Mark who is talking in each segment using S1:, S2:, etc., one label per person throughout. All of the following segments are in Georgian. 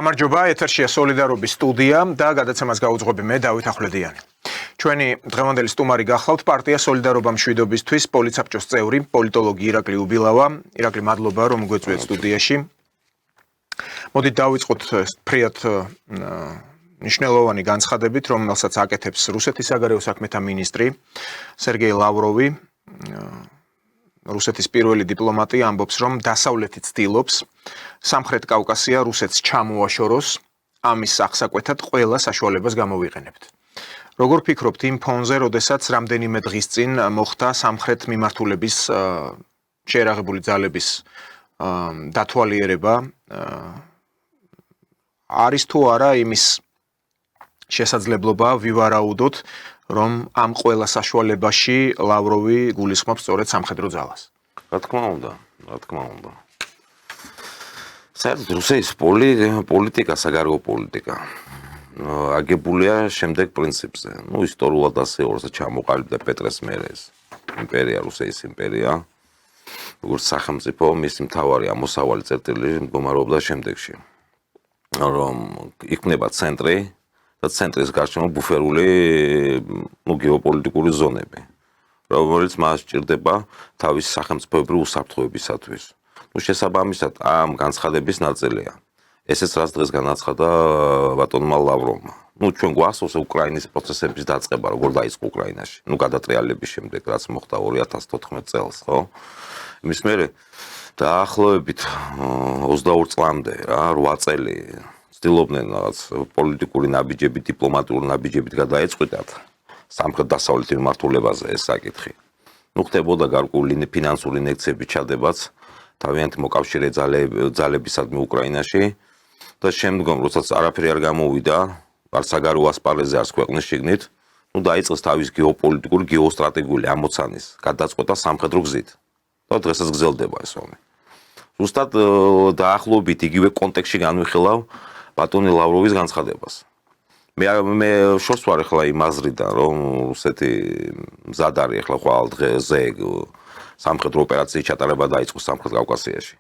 S1: გამარჯობა, ეთერშია სოლიდარობის სტუდია და გადაცემას გაუძღვები მე დავით ახვლედიანი. ჩვენი დღევანდელი სტუმარი გახლავთ პარტია სოლიდარობა მშვიდობისთვის პოლიცაბჭოს წევრი, პოლიტოლოგი ირაკლი უბილავა. ირაკლი, მადლობა რომ გვეწვიეთ სტუდიაში. მოდით დავიწყოთ ფრიად მნიშვნელოვანი განცხადებით, რომელსაც აკეთებს რუსეთის საგარეო საქმეთა მინისტრი სერგეი ლავროვი. რუსეთის პირველი დიპლომატი ამბობს, რომ დასავლეთი ცდილობს სამხრეთ კავკასია რუსეთს ჩამოაშოროს, ამის აღსაკვეთად ყველა საშუალებას გამოვიყენებთ. Როგორ ფიქრობთ იმ ფონზე, როდესაც რამდენიმე დღის წინ მოხდა სამხრეთ მიმართულების შეერაღებული ძალების დათვალიერება, არის თუ არა იმის შესაძლებლობა ვივარაუდოთ, რომ ამ ყველა საშუალებაში ლავროვი გულისხმობს სწორედ სამხედრო ძალას.
S2: რა თქმა უნდა. საერთოდ რუსეთის პოლიტიკა, საგარეო პოლიტიკა აგებულია შემდეგ პრინციპზე. ისტორიულად ასე როცა ჩამოყალიბდა პეტრეს მერეს იმპერია, რუსეთის იმპერია, როგორც სახელმწიფო, მისი მთავარი ამოსავალი წერტილი მდგომარეობდა შემდეგში. რომ იქნება ცენტრი და ცენტრის გარშემო ბუფერული გეოპოლიტიკური ზონები, რომელიც მას სჭირდება თავის სახელმწიფოებრივ უსაფრთხოებისათვის. შესაბამისად ამ განცხადების ნაწილია. ესეც რაც დღეს განაცხადა ბატონმა ლავროვმა. ჩვენ გვახსოვს უკრაინის პროცესების დაწყება, როგორ დაიწყო უკრაინაში. გადატრიალების შემდეგ, რაც მოხდა 2014 წელს, ხო? იმის მერე დაახლოებით 22 წლამდე, 8 წელი ცდილობდნენ რაღაც პოლიტიკური ნაბიჯები, დიპლომატიური ნაბიჯებით გადაეწყვიტათ სამხრეთ-დასავლეთ მიმართულებაზე ეს საკითხი. ხდებოდა გარკვეული ფინანსური ინიექციების ჩადებაც თავიანთი მოკავშირე ძალებისადმი უკრაინაში და შემდგომ, როდესაც არაფერი არ გამოვიდა, არ საგარეო ასპარეზზე, არც ქვეყნის შიგნით, დაიწყეს თავის გეოპოლიტიკური, გეოსტრატეგიული ამოცანის გადაწყვეტა სამხედრო გზით. და დღესაც გრძელდება ეს ომი. ზუსტად დაახლოებით იგივე კონტექსტში განვიხილავ ბატონი ლავროვის განცხადებას. მე შორს ვარ ახლა იმ აზრიდან, რომ რუსეთი მზად არის ახლა ყოველ დღეზე სამხედრო ოპერაციის ჩატარება დაიწყო სამხრეთ კავკასიაში.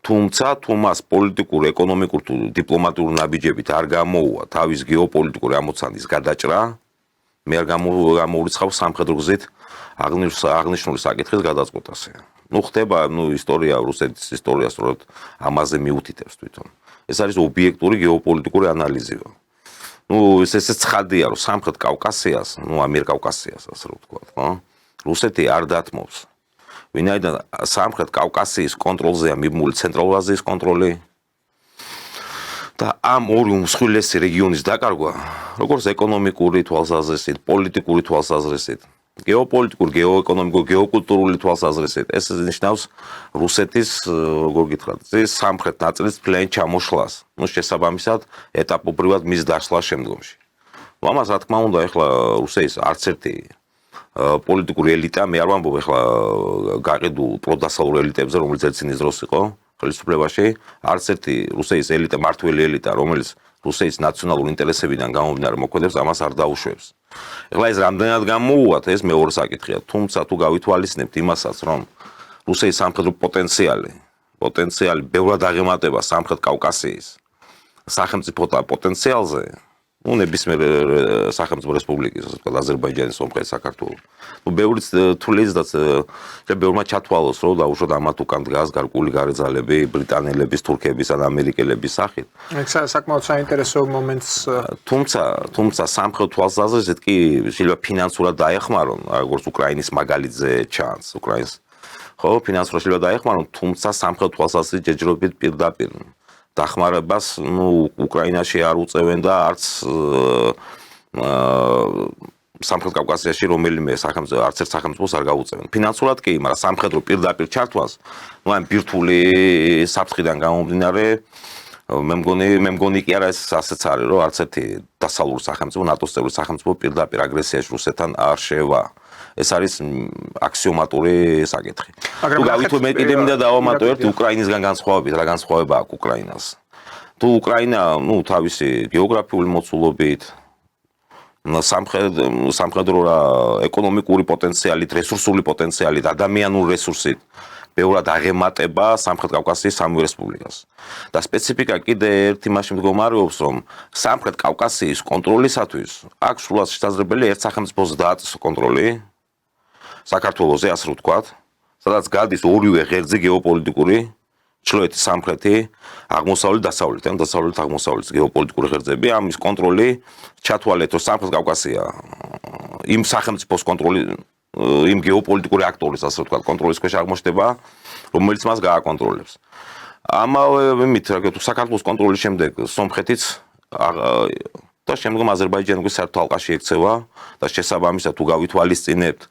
S2: თუმცა თუ მას პოლიტიკური, ეკონომიკური თუ დიპლომატიური ნაბიჯებით არ გამოუვა თავის გეოპოლიტიკური ამოცანის გადაჭრა, მე არ გამოურიცხავ სამხედრო გზით აღნიშნული საკითხის გადაწყვეტას. ხდება, ისტორია, რუსეთის ისტორია სწორედ ამაზე მიუთითებს თვითონ. ეს არის ობიექტური გეოპოლიტიკური ანალიზი. ესეც ცხადია, რომ სამხრეთ კავკასიას, ამიერკავკასიას, ასე რომ ვთქვათ, რუსეთი არ დათმობს. ვინაიდან სამხრეთ კავკასიის კონტროლზეა მიბმული ცენტრალური აზიის კონტროლი და ამ ორი უმსხვილესი რეგიონის დაკარგვა, როგორც ეკონომიკური თვალსაზრისით, პოლიტიკური თვალსაზრისით, გეოპოლიტიკური, გეოეკონომიკური, გეოკულტურული თვალსაზრისით, ეს ნიშნავს რუსეთის, როგორ გითხრათ, სამხრეთ ნაწილის მთლიანი ჩამოშლას, შესაბამისად ეტაპობრივად მის დაშლას შემდგომში. ამას რა თქმა უნდა, ეხლა რუსეთის არც ერთი პოლიტიკური ელიტა, მე არ ვამბობ ეხლა გაყიდულ პროდასავლურ ელიტებზე, რომელიც ერთ წინის დროს იყო ხელისუფლებაში, არც ერთი რუსეთის ელიტა, მართველი ელიტა, რომელიც რუსეთის ნაციონალურ ინტერესებიდან გამომდინარე მოქმედებს, ამას არ დაუშვებს. ეხლა ეს რამდენად გამოუვათ, ეს მეორე საკითხია. თუმცა თუ გავითვალისწინებთ იმასაც, რომ რუსეთის სამხედრო პოტენციალი ბევრად აღემატება სამხრეთ კავკასიის სახელმწიფოთა პოტენციალზე, ნებისმიერ სახელმწიფო რესპუბლიკის, ასე ვთქვათ, აზერბაიჯანის, სომხეთის, საქართველოს. ბევრი თulis და ბევრმა ჩათვალოს, რომ დაუშვათ ამათ უკან დგას გარკვეული გარე ძალები, ბრიტანელების, თურქების ან ამერიკელების სახით.
S1: საკმაოდ საინტერესო მომენტს.
S2: თუმცა სამხრეთ თვალსაზრისით კი შეიძლება ფინანსურად დაეხმარონ, როგორც უკრაინის მაგალითზე ჩანს, უკრაინის ხო, ფინანსურად შეიძლება დაეხმარონ, თუმცა სამხრეთ თვალსაზრისით ჯერჯერობით პირდაპირ დახმარებას უკრაინაში არ უწევენ და არც სამხრეთ კავკასიაში რომელიმე არც ერთ სახელმწიფოს არ გაუწევენ. ფინანსურად კი, მაგრამ სამხედრო პირდაპირ ჩართვას, ამ ბირთვული საფრთხიდან გამომდინარე, მე მგონი კი არა ეს ასეც არის, რომ არც ერთი დასავლური სახელმწიფო, ნატოს წევრი სახელმწიფო პირდაპირ აგრესიაში რუსეთთან არ შევა. ეს არის აქსიომატური საკითხი. თუ გავითვალოთ მე კიდე მინდა დავამატოთ უკრაინისგან განსხვავებით, რა განსხვავება აქვს უკრაინას. თუ უკრაინა, თავისი გეოგრაფიული მოცულობით, სამხედრო ეკონომიკური პოტენციალით, რესურსული პოტენციალით, ადამიანური რესურსით ბევრად აღემატება სამხრეთ კავკასიის სამი რესპუბლიკას. და სპეციფიკა კიდე ერთი მაშინ მდგომარეობს, რომ სამხრეთ კავკასიის კონტროლისათვის აქ სულად შესაძლებელია ერთ სახელმწიფოზე დააწესო კონტროლი საქართველოზე, ასე რომ ვთქვათ, სადაც გადის ორივე ღერძი გეოპოლიტიკური ჩრდილოეთი, სამხრეთი, აღმოსავლეთი, დასავლეთი, ან დასავლეთი, აღმოსავლეთი გეოპოლიტიკური ღერძები, ამის კონტროლი ჩათვალეთ, რომ სამხრეთ კავკასია იმ სახელმწიფოს კონტროლი, იმ გეოპოლიტიკური აქტორის, ასე ვთქვათ, კონტროლის ქვეშ აღმოჩნდება, რომელიც მას გააკონტროლებს. ამავე იმით, რა საქართველოს კონტროლის შემდეგ სომხეთიც და შემდგომ აზერბაიჯანის საერთო ალყაში ექცევა და შესაბამისად თუ გავითვალისწინებთ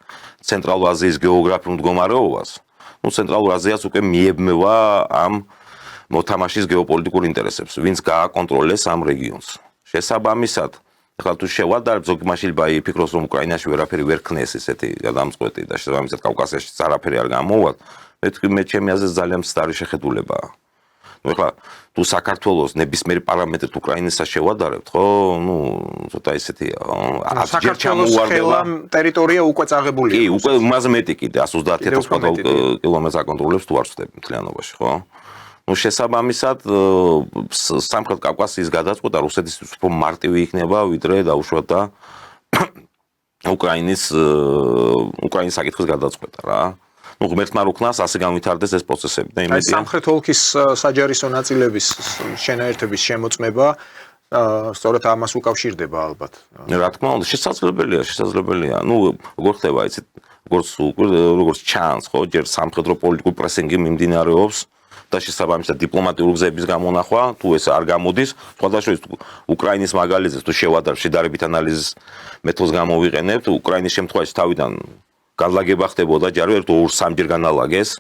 S2: ცენტრალურ აზიის გეოგრაფიულ მდგომარეობას, ცენტრალურ აზიას უკვე მიებმევა ამ მოთამაშის გეოპოლიტიკურ ინტერესებს, ვინც გააკონტროლეს ამ რეგიონს. შესაბამისად, ახლა თუ შევადარებ, ზოგი მაშილბა იფიქროს, რომ უკრაინაში ვერაფერი ვერ ქნეს ესეთი გადამწყვეტი და შესაბამისად კავკასიაში არაფერი არ გამოვათ, მე ჩემი აზრით ძალიან მცდარი შეხედულებაა. ახლა თუ საქართველოს ნებისმიერი პარამეტრით უკრაინასთან შევადარებთ, ხო, ცოტა ისეთია,
S1: ჯერ ჩამოუვარდება ტერიტორია უკვე წაღებულია.
S2: კი, უკვე იმაზე მეტი კიდე 130,000 კილომეტრს აკონტროლებს თუ არ ვწდები მთლიანობაში, ხო? შესაბამისად, სამხრეთ კავკასიის გადაწყვეტა რუსეთისთვის უფრო მარტივი იქნება, ვიდრე დაუშვათ და უკრაინის საკითხის გადაწყვეტა რა. ღმერთმა რუქნას ასე განვითარდეს ეს პროცესები და იმედია
S1: სამხრეთ ოლქის საჯარისო ნაწილების შენაერთების შემოწმება სწორედ ამას უკავშირდება ალბათ.
S2: რა თქმა უნდა, შესაძლებელია. როგორ ხდება იცით, როგორც ჩანს, ხო, ჯერ სამხედრო პოლიტიკური პრესინგი მიმდინარეობს და შესაბამისად დიპლომატიური გზების გამონახვა, თუ ეს არ გამოდის, სხვადასხვა უკრაინის მაგალითზე თუ შევადარებ შედარებით ანალიზის მეთოდს გამოვიყენებთ, უკრაინის შემთხვევაში თავიდან განლაგება ხდებოდა ჯერ 2-3 განალაგეს.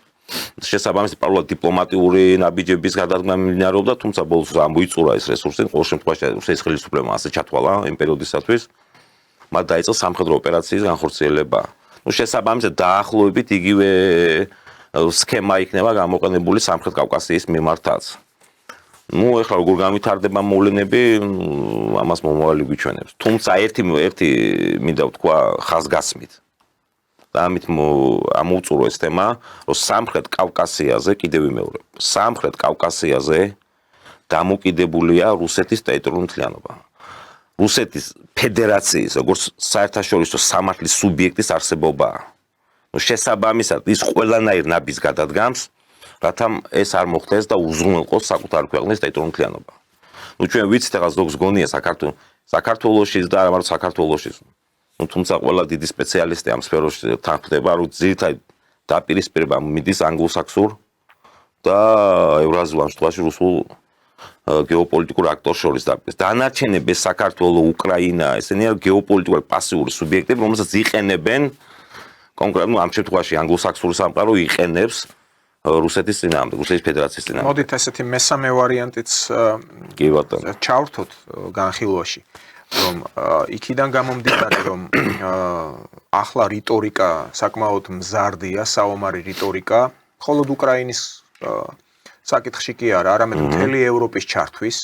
S2: შესაბამისად პარალელურად დიპლომატიური ნაბიჯების გადადგმა მიმდინარეობდა, თუმცა ბოლოს ამოიწურა ეს რესურსი, ყოველ შემთხვევაში რუსეთის ხელისუფლებამ ასე ჩათვალა იმ პერიოდისათვის, მათ დაიწყო სამხედრო ოპერაციის განხორციელება. შესაბამისად დაახლოებით იგივე სქემა იქნება გამოყენებული სამხრეთ კავკასიის მიმართაც. ეხლა როგორ განვითარდება მოვლენები, ამას მომავალი გვიჩვენებს. თუმცა ერთი მინდა ვთქვა ხაზგასმით. და ამით ამოუწურო ეს თემა, რომ სამხრეთ კავკასიაზე, კიდევ ვიმეორებ, სამხრეთ კავკასიაზე დამოკიდებულია რუსეთის ტერიტორიული მთლიანობა. რუსეთის ფედერაციის, როგორც საერთაშორისო სამართლის სუბიექტის არსებობაა. შესაბამისად, ის ყველანაირ ნაბიჯს გადადგამს, რათა ეს არ მოხდეს და უზრუნველყოს საკუთარი ქვეყნის ტერიტორიული მთლიანობა. ჩვენ ვიცით, ახლა ზოგს გონია საქართველოშიც და არა მარტო საქართველოშიც. თუმცა ყველა დიდი სპეციალისტი ამ სფეროში თანხმდება, რომ ძირითადად დაპირისპირება მიდის ანგლოსაქსურ და ევრაზიულ შემთხვევაში რუსულ გეოპოლიტიკურ აქტორს შორის დაპირისპირება. დანარჩენები საქართველოს, უკრაინა, ესენი არის გეოპოლიტიკური პასიური სუბიექტები, რომელსაც იყენებენ კონკრეტულად ამ შემთხვევაში ანგლოსაქსური სამყარო იყენებს რუსეთის წინააღმდეგ, რუსეთის ფედერაციის წინააღმდეგ.
S1: მოდით ესეთი მესამე ვარიანტიც
S2: კი ბატონო.
S1: ჩავრთოთ განხილვაში. რომ იქიდან გამომდინარე, რომ ახლა რიტორიკა საკმაოდ მზარდია, საომარი რიტორიკა, მხოლოდ უკრაინის საკითხში კი არა, არამედ მთელი ევროპის ჩართვის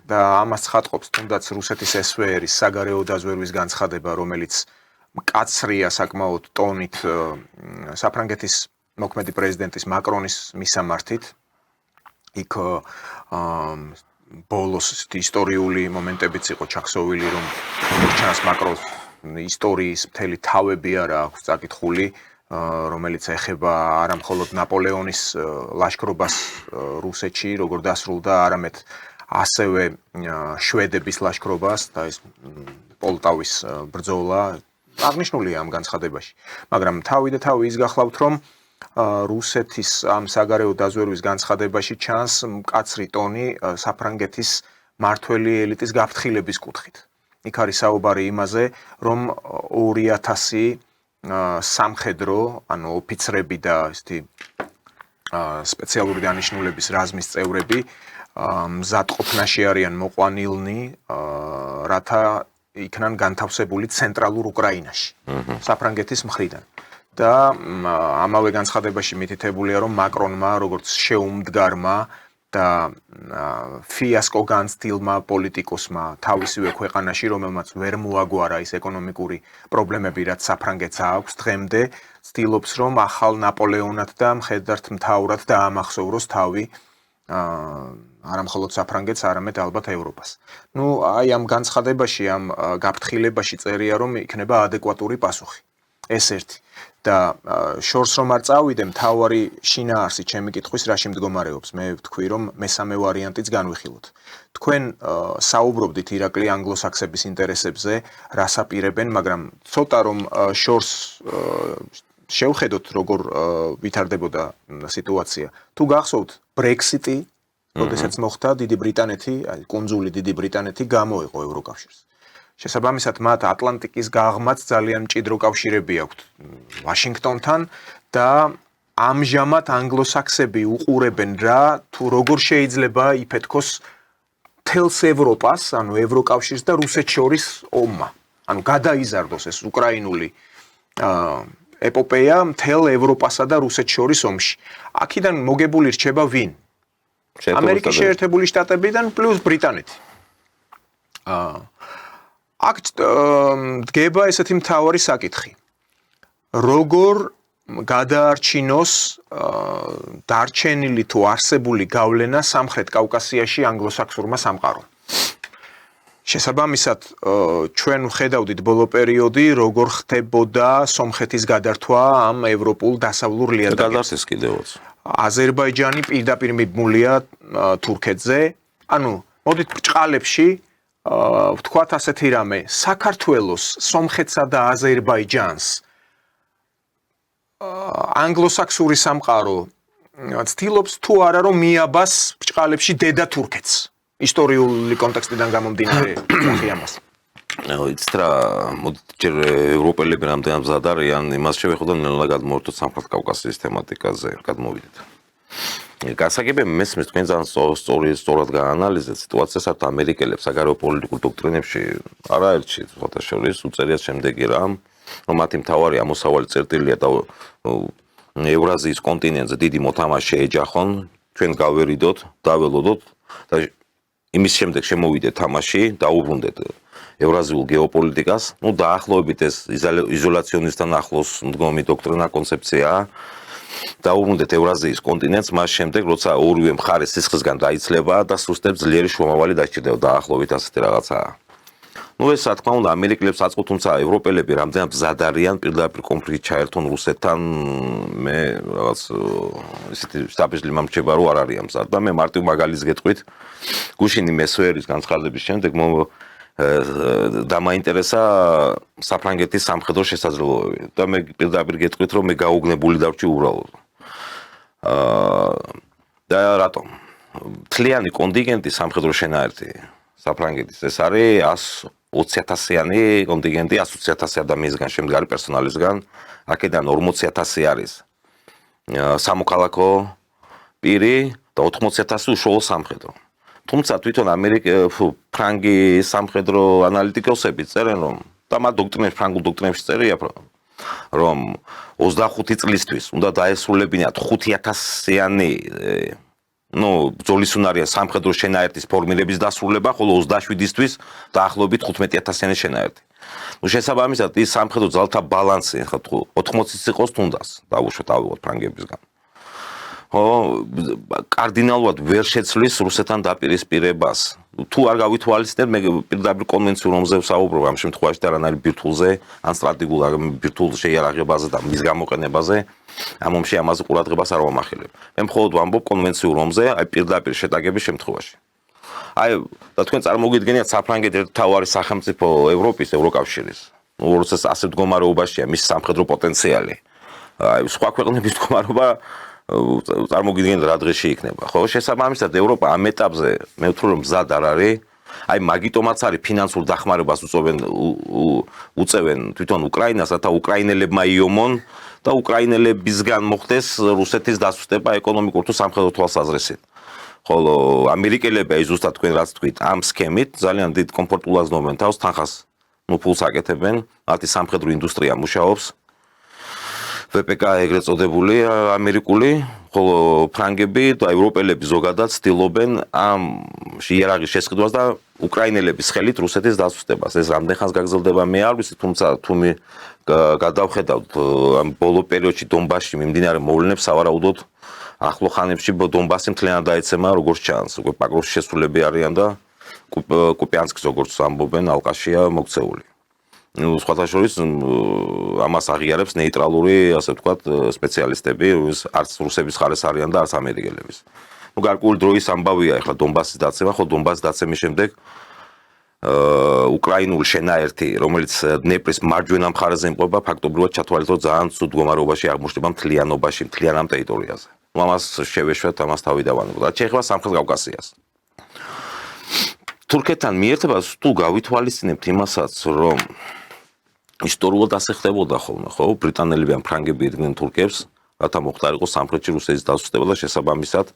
S1: და ამას ცხადყოფს თუნდაც რუსეთის SVR-ის საგარეო დაზვერვის განცხადება, რომელიც მკაცრია საკმაოდ ტონით საფრანგეთის მოქმედი პრეზიდენტის მაკრონის მისამართით. იქ ბოლოს ისტორიული მომენტებიც იყო ჩახსოვილი, რომ ჩანს მაკროს ისტორიის მთელი თავები არა აქვს წაკითხული, რომელიც ეხება არა მხოლოდ ნაპოლეონის ლაშქრობას რუსეთში, როგორ დასრულდა, არამედ ასევე შვედების ლაშქრობას და ეს პოლტავის ბრძოლა აღნიშნულია ამ განცხადებაში. მაგრამ თავი და თავი ის გახლავთ, რომ რუსეთის ამ საგარეო დაზვერვის განცხადებაში ჩანს მკაცრი ტონი საფრანგეთის მართველი ელიტის გაფრთხილების კუთხით. იქ არის საუბარი იმაზე, რომ 2000 სამხედრო, ანუ ოფიცრები და ესეთი სპეციალური დანიშნულების რაზმის წევრები მზადყოფნაში არიან მოყვანილნი, რათა იქნან განთავსებული ცენტრალურ უკრაინაში, საფრანგეთის მხრიდან. და ამავე განცხადებაში მითითებულია, რომ მაკრონმა, როგორც შეუმდგარმა და ფიასკო განცდილმა პოლიტიკოსმა თავისივე ქვეყანაში, რომელმაც ვერ მოაგვარა ის ეკონომიკური პრობლემები, რაც საფრანგეთს აქვს დღემდე, ცდილობს რომ ახალ ნაპოლეონად და მხედართ მთავრად დაამახსოვროს თავი არა მხოლოდ საფრანგეთს, არამედ ალბათ ევროპას. ნუ აი ამ განცხადებაში, ამ გაფრთხილებაში წერია რომ იქნება ადეკვატური პასუხი. ეს ერთი. და შორს რომ არ წავიდე, მთავარი შინაარსი ჩემი კითხვის რაში მდგომარეობს. მე ვთქვი რომ მესამე ვარიანტიც განვიხილოთ. თქვენ საუბრობდით ირაკლი ანგლოსაქსების ინტერესებზე, რას აპირებენ, მაგრამ ცოტა რომ შორს შევხედოთ როგორ ვითარდებოდა სიტუაცია. თუ გახსოვთ ბრექსიტი, როდესაც მოხდა დიდი ბრიტანეთი, აი კუნძული დიდი ბრიტანეთი გამოიყო ევროკავშირს. შესაბამისად მათ ატლანტიკის გაღმაც ძალიან მჭიდრო კავშირები აქვთ ვაშინგტონთან და ამჟამად ანგლოსაქსები უყურებენ რა თუ როგორ შეიძლება იფეთქოს თელს ევროპას, ანუ ევროკავშირს და რუსეთს შორის ომმა. ანუ გადაიზარდოს ეს უკრაინული ეპოპეა მთელ ევროპასა და რუსეთს შორის ომში. აქედან მოგებული რჩება ვინ? ამერიკის შეერთებული შტატებიდან პლუს ბრიტანეთი. აქ დგება ესეთი მთავარი საკითხი. როგორ გადაარჩინოს დარჩენილი თუ არსებული გავლენა სამხრეთ კავკასიაში ანგლოსაქსურმა სამყარომ. შესაბამისად, ჩვენ ვხედავდით ბოლო პერიოდი, როგორ ხდებოდა სომხეთის გადართვა ამ ევროპულ დასავლურ ლიადაგებს. აზერბაიჯანი პირდაპირ მიბმულია თურქეთზე. ანუ, მოდით ბრჭყალებში ვთქვათ ასეთი რამე, საქართველოს, სომხეთსა და აზერბაიჯანს ანგლოსაქსური სამყარო ცდილობს თუ არა რომ მიაბას ბრჭყალებში დედა თურქეთს. ისტორიული კონტექსტიდან გამომდინარე ვთქვი ამას.
S2: იცით რა, მოდით ჯერ ევროპელები რამდენად მზად არიან, იმას შევეხოთ ნელა გადმოვიდეთ სამხრეთ კავკასიის თემატიკაზე, გადმოვიდეთ. გასაგებია მესმის თქვენ ძალიან სწორად გაანალიზეთ სიტუაციას საერთოდ ამერიკელებს საგარეო პოლიტიკურ დოქტრინებში არაერთში ფოტოშორის უწერიათ შემდეგი რამ, რომ მათი მთავარი ამოსავალი წერტილია და ევრაზიის კონტინენტზე დიდი მოთამაშე ეჯახონ, ჩვენ გავერიდოთ, დაველოდოთ და იმის შემდეგ შემოვიდეთ თამაში, დაუბრუნდეთ ევრაზიულ გეოპოლიტიკას, ну დაახლოებით ეს იზოლაციონისტთან ახლოს მდგომი დოქტრინა კონცეფციაა. დაუბრუნდეთ ევრაზიის კონტინენტს, მას შემდეგ, როცა ორივე მხარე სისხლისგან დაიცლება და სუსტებს ძლიერი შუამავალი დაჭირდება, დაახლოებით ასეთი რაღაცაა. ну ეს რა თქმა უნდა ამერიკელებს აწყობთ, თუმცა ევროპელები რამდენად მზად არიან პირდაპირ კონფლიქტში ჩაერთონ რუსეთთან, მე რაღაც ისეთი სტაბილიზმი მომრჩება, რომ არ არიან მზად და მე მარტივ მაგალითს გეტყვით, გუშინი მესვერის განცხადების შემდეგ და მაინტერესა საფრანგეთის სამხედრო შესაძლებლობები და მე პირდაპირ გეტყვით რომ მე გაუგნებული დავრჩი უბრალოდ. და რატომ? მთლიანი კონტინგენტი სამხედრო შენაერთი საფრანგეთის ეს არის 120,000-იანი კონტინგენტი, 120,000 ადამიანისგან შემდგარი პერსონალისგან, აქედან 40,000 არის სამოქალაქო პირი და 80,000 უშუალო სამხედრო. თუმცა თვითონ ფრანგი სამხედრო ანალიტიკოსები წერენ რომ და მათ დოქტრინებში ფრანგულ დოქტრინებში წერია რომ 25 წლისთვის უნდა დაესრულებინათ 5,000-იანი ბრძოლისუნარია სამხედრო შენაერთის ფორმირების დასრულება, ხოლო 27-ისთვის დაახლოებით 15,000-იანი შენაერთი. შესაბამისად ის სამხედრო ძალთა ბალანსი ხა 80-იც იყოს თუნდაც დავუშვათ ავიღოთ ფრანგებისგან. კარდინალურად ვერ შეცვლის რუსეთთან დაპირისპირებას. თუ არ გავითვალისწინებ, მე პირდაპირ კონვენციურ ომზე ვსაუბრობ ამ შემთხვევაში და რანაირ ბირთვულზე, ან სტრატეგიულ ბირთვულ შეიარაღებაზე და მის გამოყენებაზე, ამ ომში ამაზე ყურადღებას არ ვამახვილებ. მე მხოლოდ ვამბობ კონვენციურ ომზე, აი პირდაპირ შეტაკების შემთხვევაში. აი და თქვენ წარმოგიდგენიათ საფრანგეთი ერთ თავარი სახელმწიფო ევროპის, ევროკავშირის. როდესაც ასე მდგომარეობაშია მის სამხედრო პოტენციალი. აი სხვა ქვეყნების მდგომარეობა წარმოგიდგენთ რა დღეში იქნება. ხო, შესაბამისად ევროპა ამ ეტაპზე მე ვთვლი რომ მზად არ არის. აი მაგიტომაც არის ფინანსურ დახმარებას უწევენ თვითონ უკრაინას, რათა უკრაინელებმა იომონ და უკრაინელებისგან მოხდეს რუსეთის დასუსტება ეკონომიკურ თუ სამხედრო თვალსაზრისით. ხოლო ამერიკელები აი ზუსტად თქვენ რაც თქვით, ამ სქემით ძალიან დიდ კომფორტულად ზნობენ თავს, თანხას ფულს აკეთებენ, მათი სამხედრო ინდუსტრია მუშაობს. VPK ეგრეთ წოდებული ამერიკული, ხოლო ფრანგები და ევროპელები ზოგადად ცდილობენ ამ იარაღის შესყიდვას და უკრაინელების ხელით რუსეთის დასუსტებას. ეს რამდენ ხანს გაგრძელდება მე არ ვიცი, თუმცა თუ გადავხედავთ ამ ბოლო პერიოდში დონბასში მიმდინარე მოვლენებს, სავარაუდოდ ახლო ხანებში დონბასი მთლიანად დაეცემა როგორც ჩანს. უკვე პაკროვში შესულები არიან და კუპიანსკის როგორც ამბობენ ალყაშია მოქცეული. სხვათა შორის ამას აღიარებს ნეიტრალური, ასე ვთქვათ, სპეციალისტები, არც რუსების ხარეს არიან და არც ამერიკელების. გარკვეული დროის ამბავია ახლა დონბასის დაცემა, ხო დონბასის დაცემის შემდეგ უკრაინული შენაერთი, რომელიც დნეპრის მარჯვენა მხარეზე იმყოფება, ფაქტობრივად ჩათვალეთ, რომ ძალიან ცუდ მდგომარეობაში აღმოჩნდება მთლიანობაში, მთლიან ამ ტერიტორიაზე. ამას შევეშვათ, ამას თავი დავანებოთ. რაც შეეხება სამხრეთ კავკასიას. თურქეთთან მიერთებას თუ გავითვალისწინებთ იმასაც, რომ ისტორიულად ასე ხდებოდა ხოლმე, ხო? ბრიტანელები ან ფრანგები იდგნენ თურქებს, რათა მოხდარიყო სამხრეთში რუსეთის დასუსტება და შესაბამისად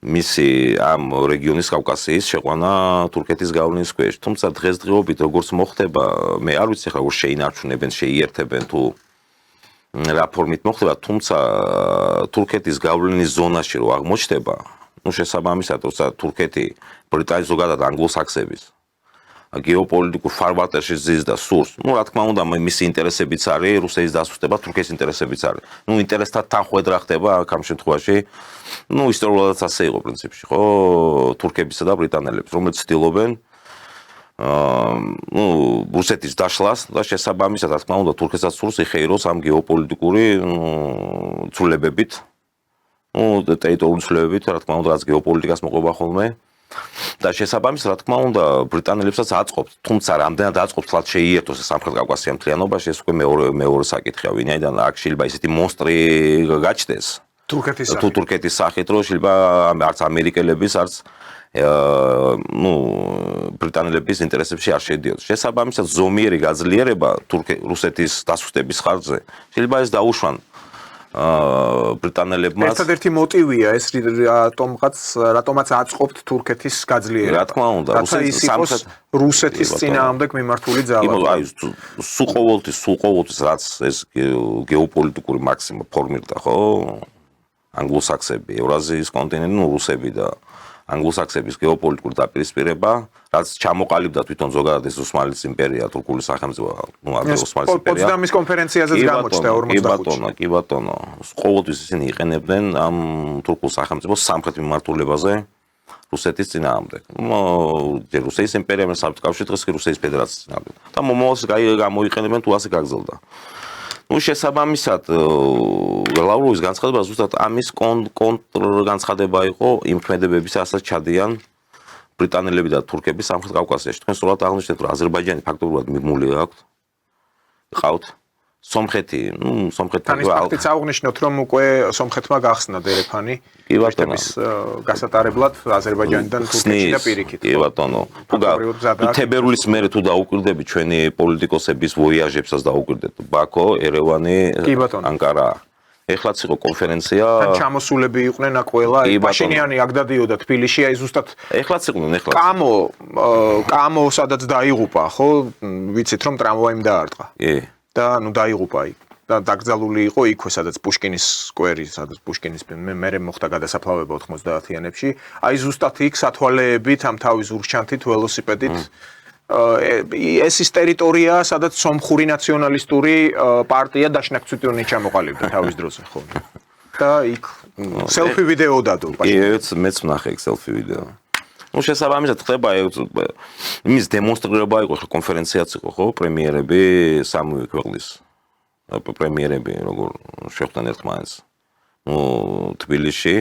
S2: მისი ამ რეგიონის კავკასიის შეყვანა თურქეთის გავლენის ქვეშ. თუმცა დღესდღეობით როგორც მოხდება, მე არ ვიცი ხა როგორ შეინარჩუნებენ, შეიერთებენ თუ რა ფორმით მოხდება, თუმცა თურქეთის გავლენის ზონაში რო აღმოჩნდება, შესაბამისად, როცა თურქეთი ბრიტანეთის ზოგადად ანგლოსაქსების გეოპოლიტიკურ ფარვატერში ზის და სურს. რა თქმა უნდა, მისი ინტერესებიც არის რუსეთის დასუსტება, თურქეთის ინტერესებიც არის. ინტერესთან თანხვედრა ხდება ამ შემთხვევაში. ისტორიულადაც ასე იყო პრინციპში, ხო? თურქებისა და ბრიტანელების, რომლებიც ცდილობენ რუსეთის დაშლას და შესაბამისად, რა თქმა უნდა, თურქეთსაც სურს იხეიროს ამ გეოპოლიტიკური ცვლილებებით. ტერიტორიული ცვლილებებით, რა თქმა უნდა, რაც გეოპოლიტიკას მოყვება ხოლმე. და შესაბამისად, რა თქმა უნდა, ბრიტანელებსაც აწყობთ, თუმცა რამდენად აწყობთ, თლად შეიერთოს სამხრეთ კავკასია მთლიანობაში, ეს უკვე მეორე საკითხია, ვინაიდან აქ შეიძლება ისეთი მონსტრი გაჩნდეს. თურქეთის სახით, რომ შეიძლება არც ამერიკელების, არც ბრიტანელების ინტერესებში არ შედიოდეს. შესაბამისად, ზომიერი გაძლიერება რუსეთის დასუსტების ხარჯზე შეიძლება ეს დაუშვან ბრიტანელებმა.
S1: ერთადერთი მოტივია ეს რატომაც აწყობთ თურქეთის გაძლიერება.
S2: რა თქმა უნდა,
S1: რუსეთის წინააღმდეგ მიმართული ძალა.
S2: სულ ყოველთვის რაც ეს გეოპოლიტიკური მაქსიმა ფორმირდა, ხო? ანგლოსაქსები, ევრაზიის კონტინენტი, რუსები და ანგლოსაქსების გეოპოლიტიკური დაპირისპირება, რაც ჩამოყალიბდა თვითონ ზოგადად ეს ოსმალეთის იმპერია, თურქული სახელმწიფო, ოსმალეთის იმპერია.
S1: პოტსდამის კონფერენციაზეც გამოჩნდა 45-ში.
S2: კი ბატონო, ყოველთვის ისინი იყენებდნენ ამ თურქულ სახელმწიფოს სამხრეთ მიმართულებაზე რუსეთის წინააღმდეგ. რუსეთის იმპერია, საბჭოთა კავშირი დღეს კი რუსეთის ფედერაციის წინააღმდეგ. და მომავალში გამოიყენებენ თუ ასე გაგრძელდა. შესაბამისად, ლავროვის განცხადება ზუსტად ამის კონტრგანცხადება იყო იმ ქმედებების, რასაც ჩადიან ბრიტანელები და თურქები სამხრეთ კავკასიაში. თქვენ სწორად აღნიშნეთ, რომ აზერბაიჯანი ფაქტობრივად მიმული ყავთ. სომხეთი,
S1: ფაქტიც აღნიშნოთ, რომ უკვე სომხეთმა გახსნა დერეფანი ერთების გასატარებლად აზერბაიჯანიდან თურქეთში და პირიქით.
S2: კი ბატონო. თებერვლის მერე თუ დაუკვირდები ჩვენი პოლიტიკოსების ვოიაჟებსაც დაუკვირდეთ ბაქო, ერევანი, ანკარა. ეხლაც იყო კონფერენცია.
S1: ჩამოსულები იყვნენ აქ ყველა. პაშინიანი აქ დადიოდა თბილისში, აი ზუსტად.
S2: ეხლაც იყვნენ, ეხლაც.
S1: კამო სადაც დაიღუპა, ხო? ვიცით რომ ტრამვაიმ დაარტყა.
S2: კი.
S1: და დაიღუპა იქ და დაკრძალული იყო იქვე სადაც პუშკინის სკვერი, სადაც პუშკინის მერე მოხდა გადასაფლავება 90-იანებში. აი ზუსტად იქ სათვალეებით ამ თავის ურჩანთით ველოსიპედით ეს ის ტერიტორია, სადაც სომხური ნაციონალისტური პარტია დაშნაკცუტიონი ჩამოყალიბდა თავის დროზე, ხო? და იქ სელფი ვიდეო დადო.
S2: მეც ვნახე ეგ სელფი ვიდეო. შესაბამისად ხდება იმის დემონსტრირება იყო, კონფერენციაც იყო, ხო, პრემიერები სამივე ქვეყნის პრემიერები როგორ შეხვდნენ ერთმანეთს. თბილისში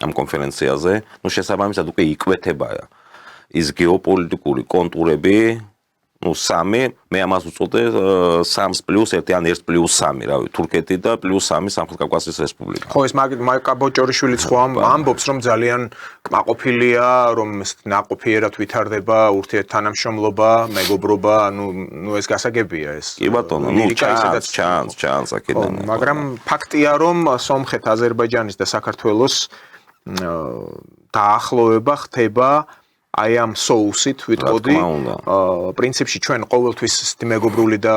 S2: ამ კონფერენციაზე, შესაბამისად უკვე იკვეთება ის გეოპოლიტიკური კონტურები, სამი, მე ამას ვუწოდე 3+1 ან 1+3, რავი, თურქეთი და +3 სამხრეთ კავკასიის რესპუბლიკა.
S1: ხო, ეს მაიკა ბოჭორიშვილიც ხო ამბობს, რომ ძალიან კმაყოფილია, რომ ნაყოფიერად ვითარდება ურთიერთთანამშრომლობა, მეგობრობა, ეს გასაგებია ეს.
S2: კი ბატონო, ჩანს აქედან.
S1: მაგრამ ფაქტია, რომ სომხეთ, აზერბაიჯანის და საქართველოს დაახლოება ხდება აი ამ соусით ვიტყოდი პრინციპში ჩვენ ყოველთვის მეგობრული და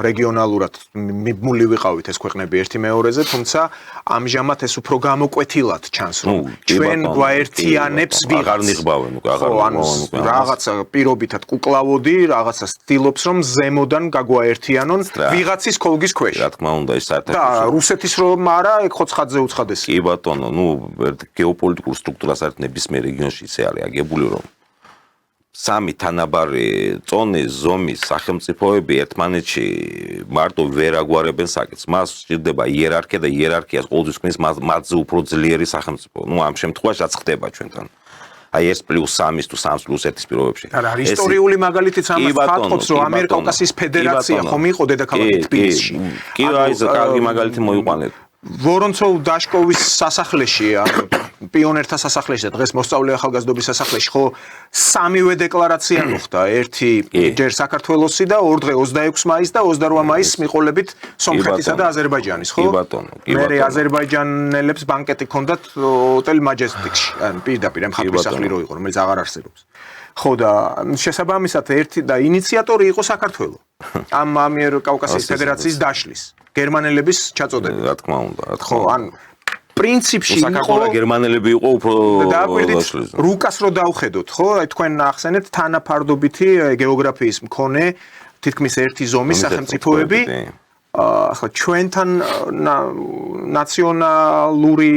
S1: რეგიონალურად მიბმული ვიყავით ეს ქვეყნები ერთი მეორეზე, თუმცა ამჟამად ეს უფრო გამოკვეთილად ჩანს, რომ ჩვენ გვაერთიანებს
S2: აღარ ნიღბავენ უკვე
S1: რაღაცა პირობითად კუკლავოდი, რაღაცა ცდილობს რომ ზემოდან გაგვაერთიანონ ვიღაცის ქოლგის ქვეშ.
S2: რა თქმა უნდა, ეს საერთოდ
S1: და რუსეთის რომ არა, ეგ ხოცხაძე უცხადეს.
S2: კი ბატონო, გეოპოლიტიკურ სტრუქტურას საერთოდ ნებისმიერ რეგიონში ისე არის აგებული, რომ სამი თანაბარი წონის ზომის სახელმწიფოები ერთმანეთში მარტო ვერ აგვარებენ საკითხს. მას სჭირდება იერარქია და იერარქიას ყოველთვის ქმნის მათზე უფრო ძლიერი სახელმწიფო. ამ შემთხვევაში რაც ხდება ჩვენთან. აი ეს +3 თუ 3+1-ის პირობებში.
S1: არა, ისტორიული მაგალითიც ამას ხატობს, რომ ამიერკავკასიის ფედერაცია ხომ იყო დედაქალაქი თბილისში.
S2: კი, აი ეს კარგი მაგალითი მოიყვანეთ.
S1: ვორონცოვ დაშკოვის სასახლეში, პიონერთა სასახლეში და დღეს მოსწავლე ახალგაზრდობის სასახლეში ხო სამივე დეკლარაცია მოხდა, ერთი ჯერ საქართველოსი და ორ დღე 26 მაისს და 28 მაისს მიყოლებით სომხეთისა და აზერბაიჯანის, ხო?
S2: კი ბატონო, კი ბატონო.
S1: მე აზერბაიჯანელებს ბანკეტი ჰქონდათ ჰოტელ მაჯესტიკში, ან პირდაპირ ამ ხალხის სახლი რო იყო, რომელიც აღარ არსებობს. ხო და შესაბამისად ერთი და ინიციატორი იყო საქართველო. ამ ამიერკავკასიის ფედერაციის დაშლის. გერმანელების ჩაწოდება.
S2: რა თქმა უნდა, რა თქმა
S1: ხო, ან პრინციპში
S2: საქართველო გერმანელები იყო უფრო
S1: დააკვირდით რუკას რო დავხედოთ, ხო? აი თქვენ ახსენეთ თანაფარდობითი გეოგრაფიის მქონე თითქმის ერთი ზომის სახელმწიფოები. ახლა ჩვენთან ნაციონალური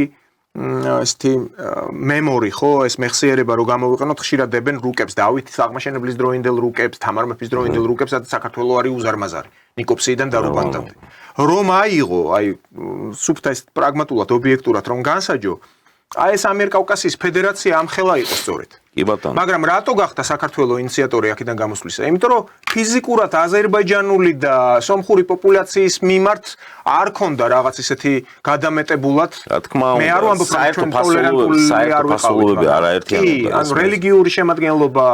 S1: ესეთი მემორი, ხო, ეს მეხსიერება რო გამოვიყენოთ, ხშირად დებენ რუკებს, დავითის აღმაშენებლის დროინდელ რუკებს, თამარ მეფის დროინდელ რუკებს, სადაც საქართველო არის უზარმაზარი, ნიკოპსიიდან და რუბანდამდე. რომ აიღო, აი სუფთა ეს პრაგმატულად, ობიექტურად რომ განსაჯო, აი ეს ამიერკავკასიის ფედერაცია ამხელა იყო სწორედ.
S2: კი ბატონო.
S1: მაგრამ რატო გახდა საქართველოს ინიციატორი აქედან გამოსვლისა? იმიტომ რომ ფიზიკურად აზერბაიჯანული და სომხური პოპულაციის მიმართ არ ქონდა რაღაც ისეთი გადამეტებულად.
S2: რა თქმა უნდა,
S1: მე არ ვამბობ რომ ჩვენ ტოლერანტული არ ვიყავით.
S2: არაერთიანობა.
S1: ან რელიგიური შემადგენლობა,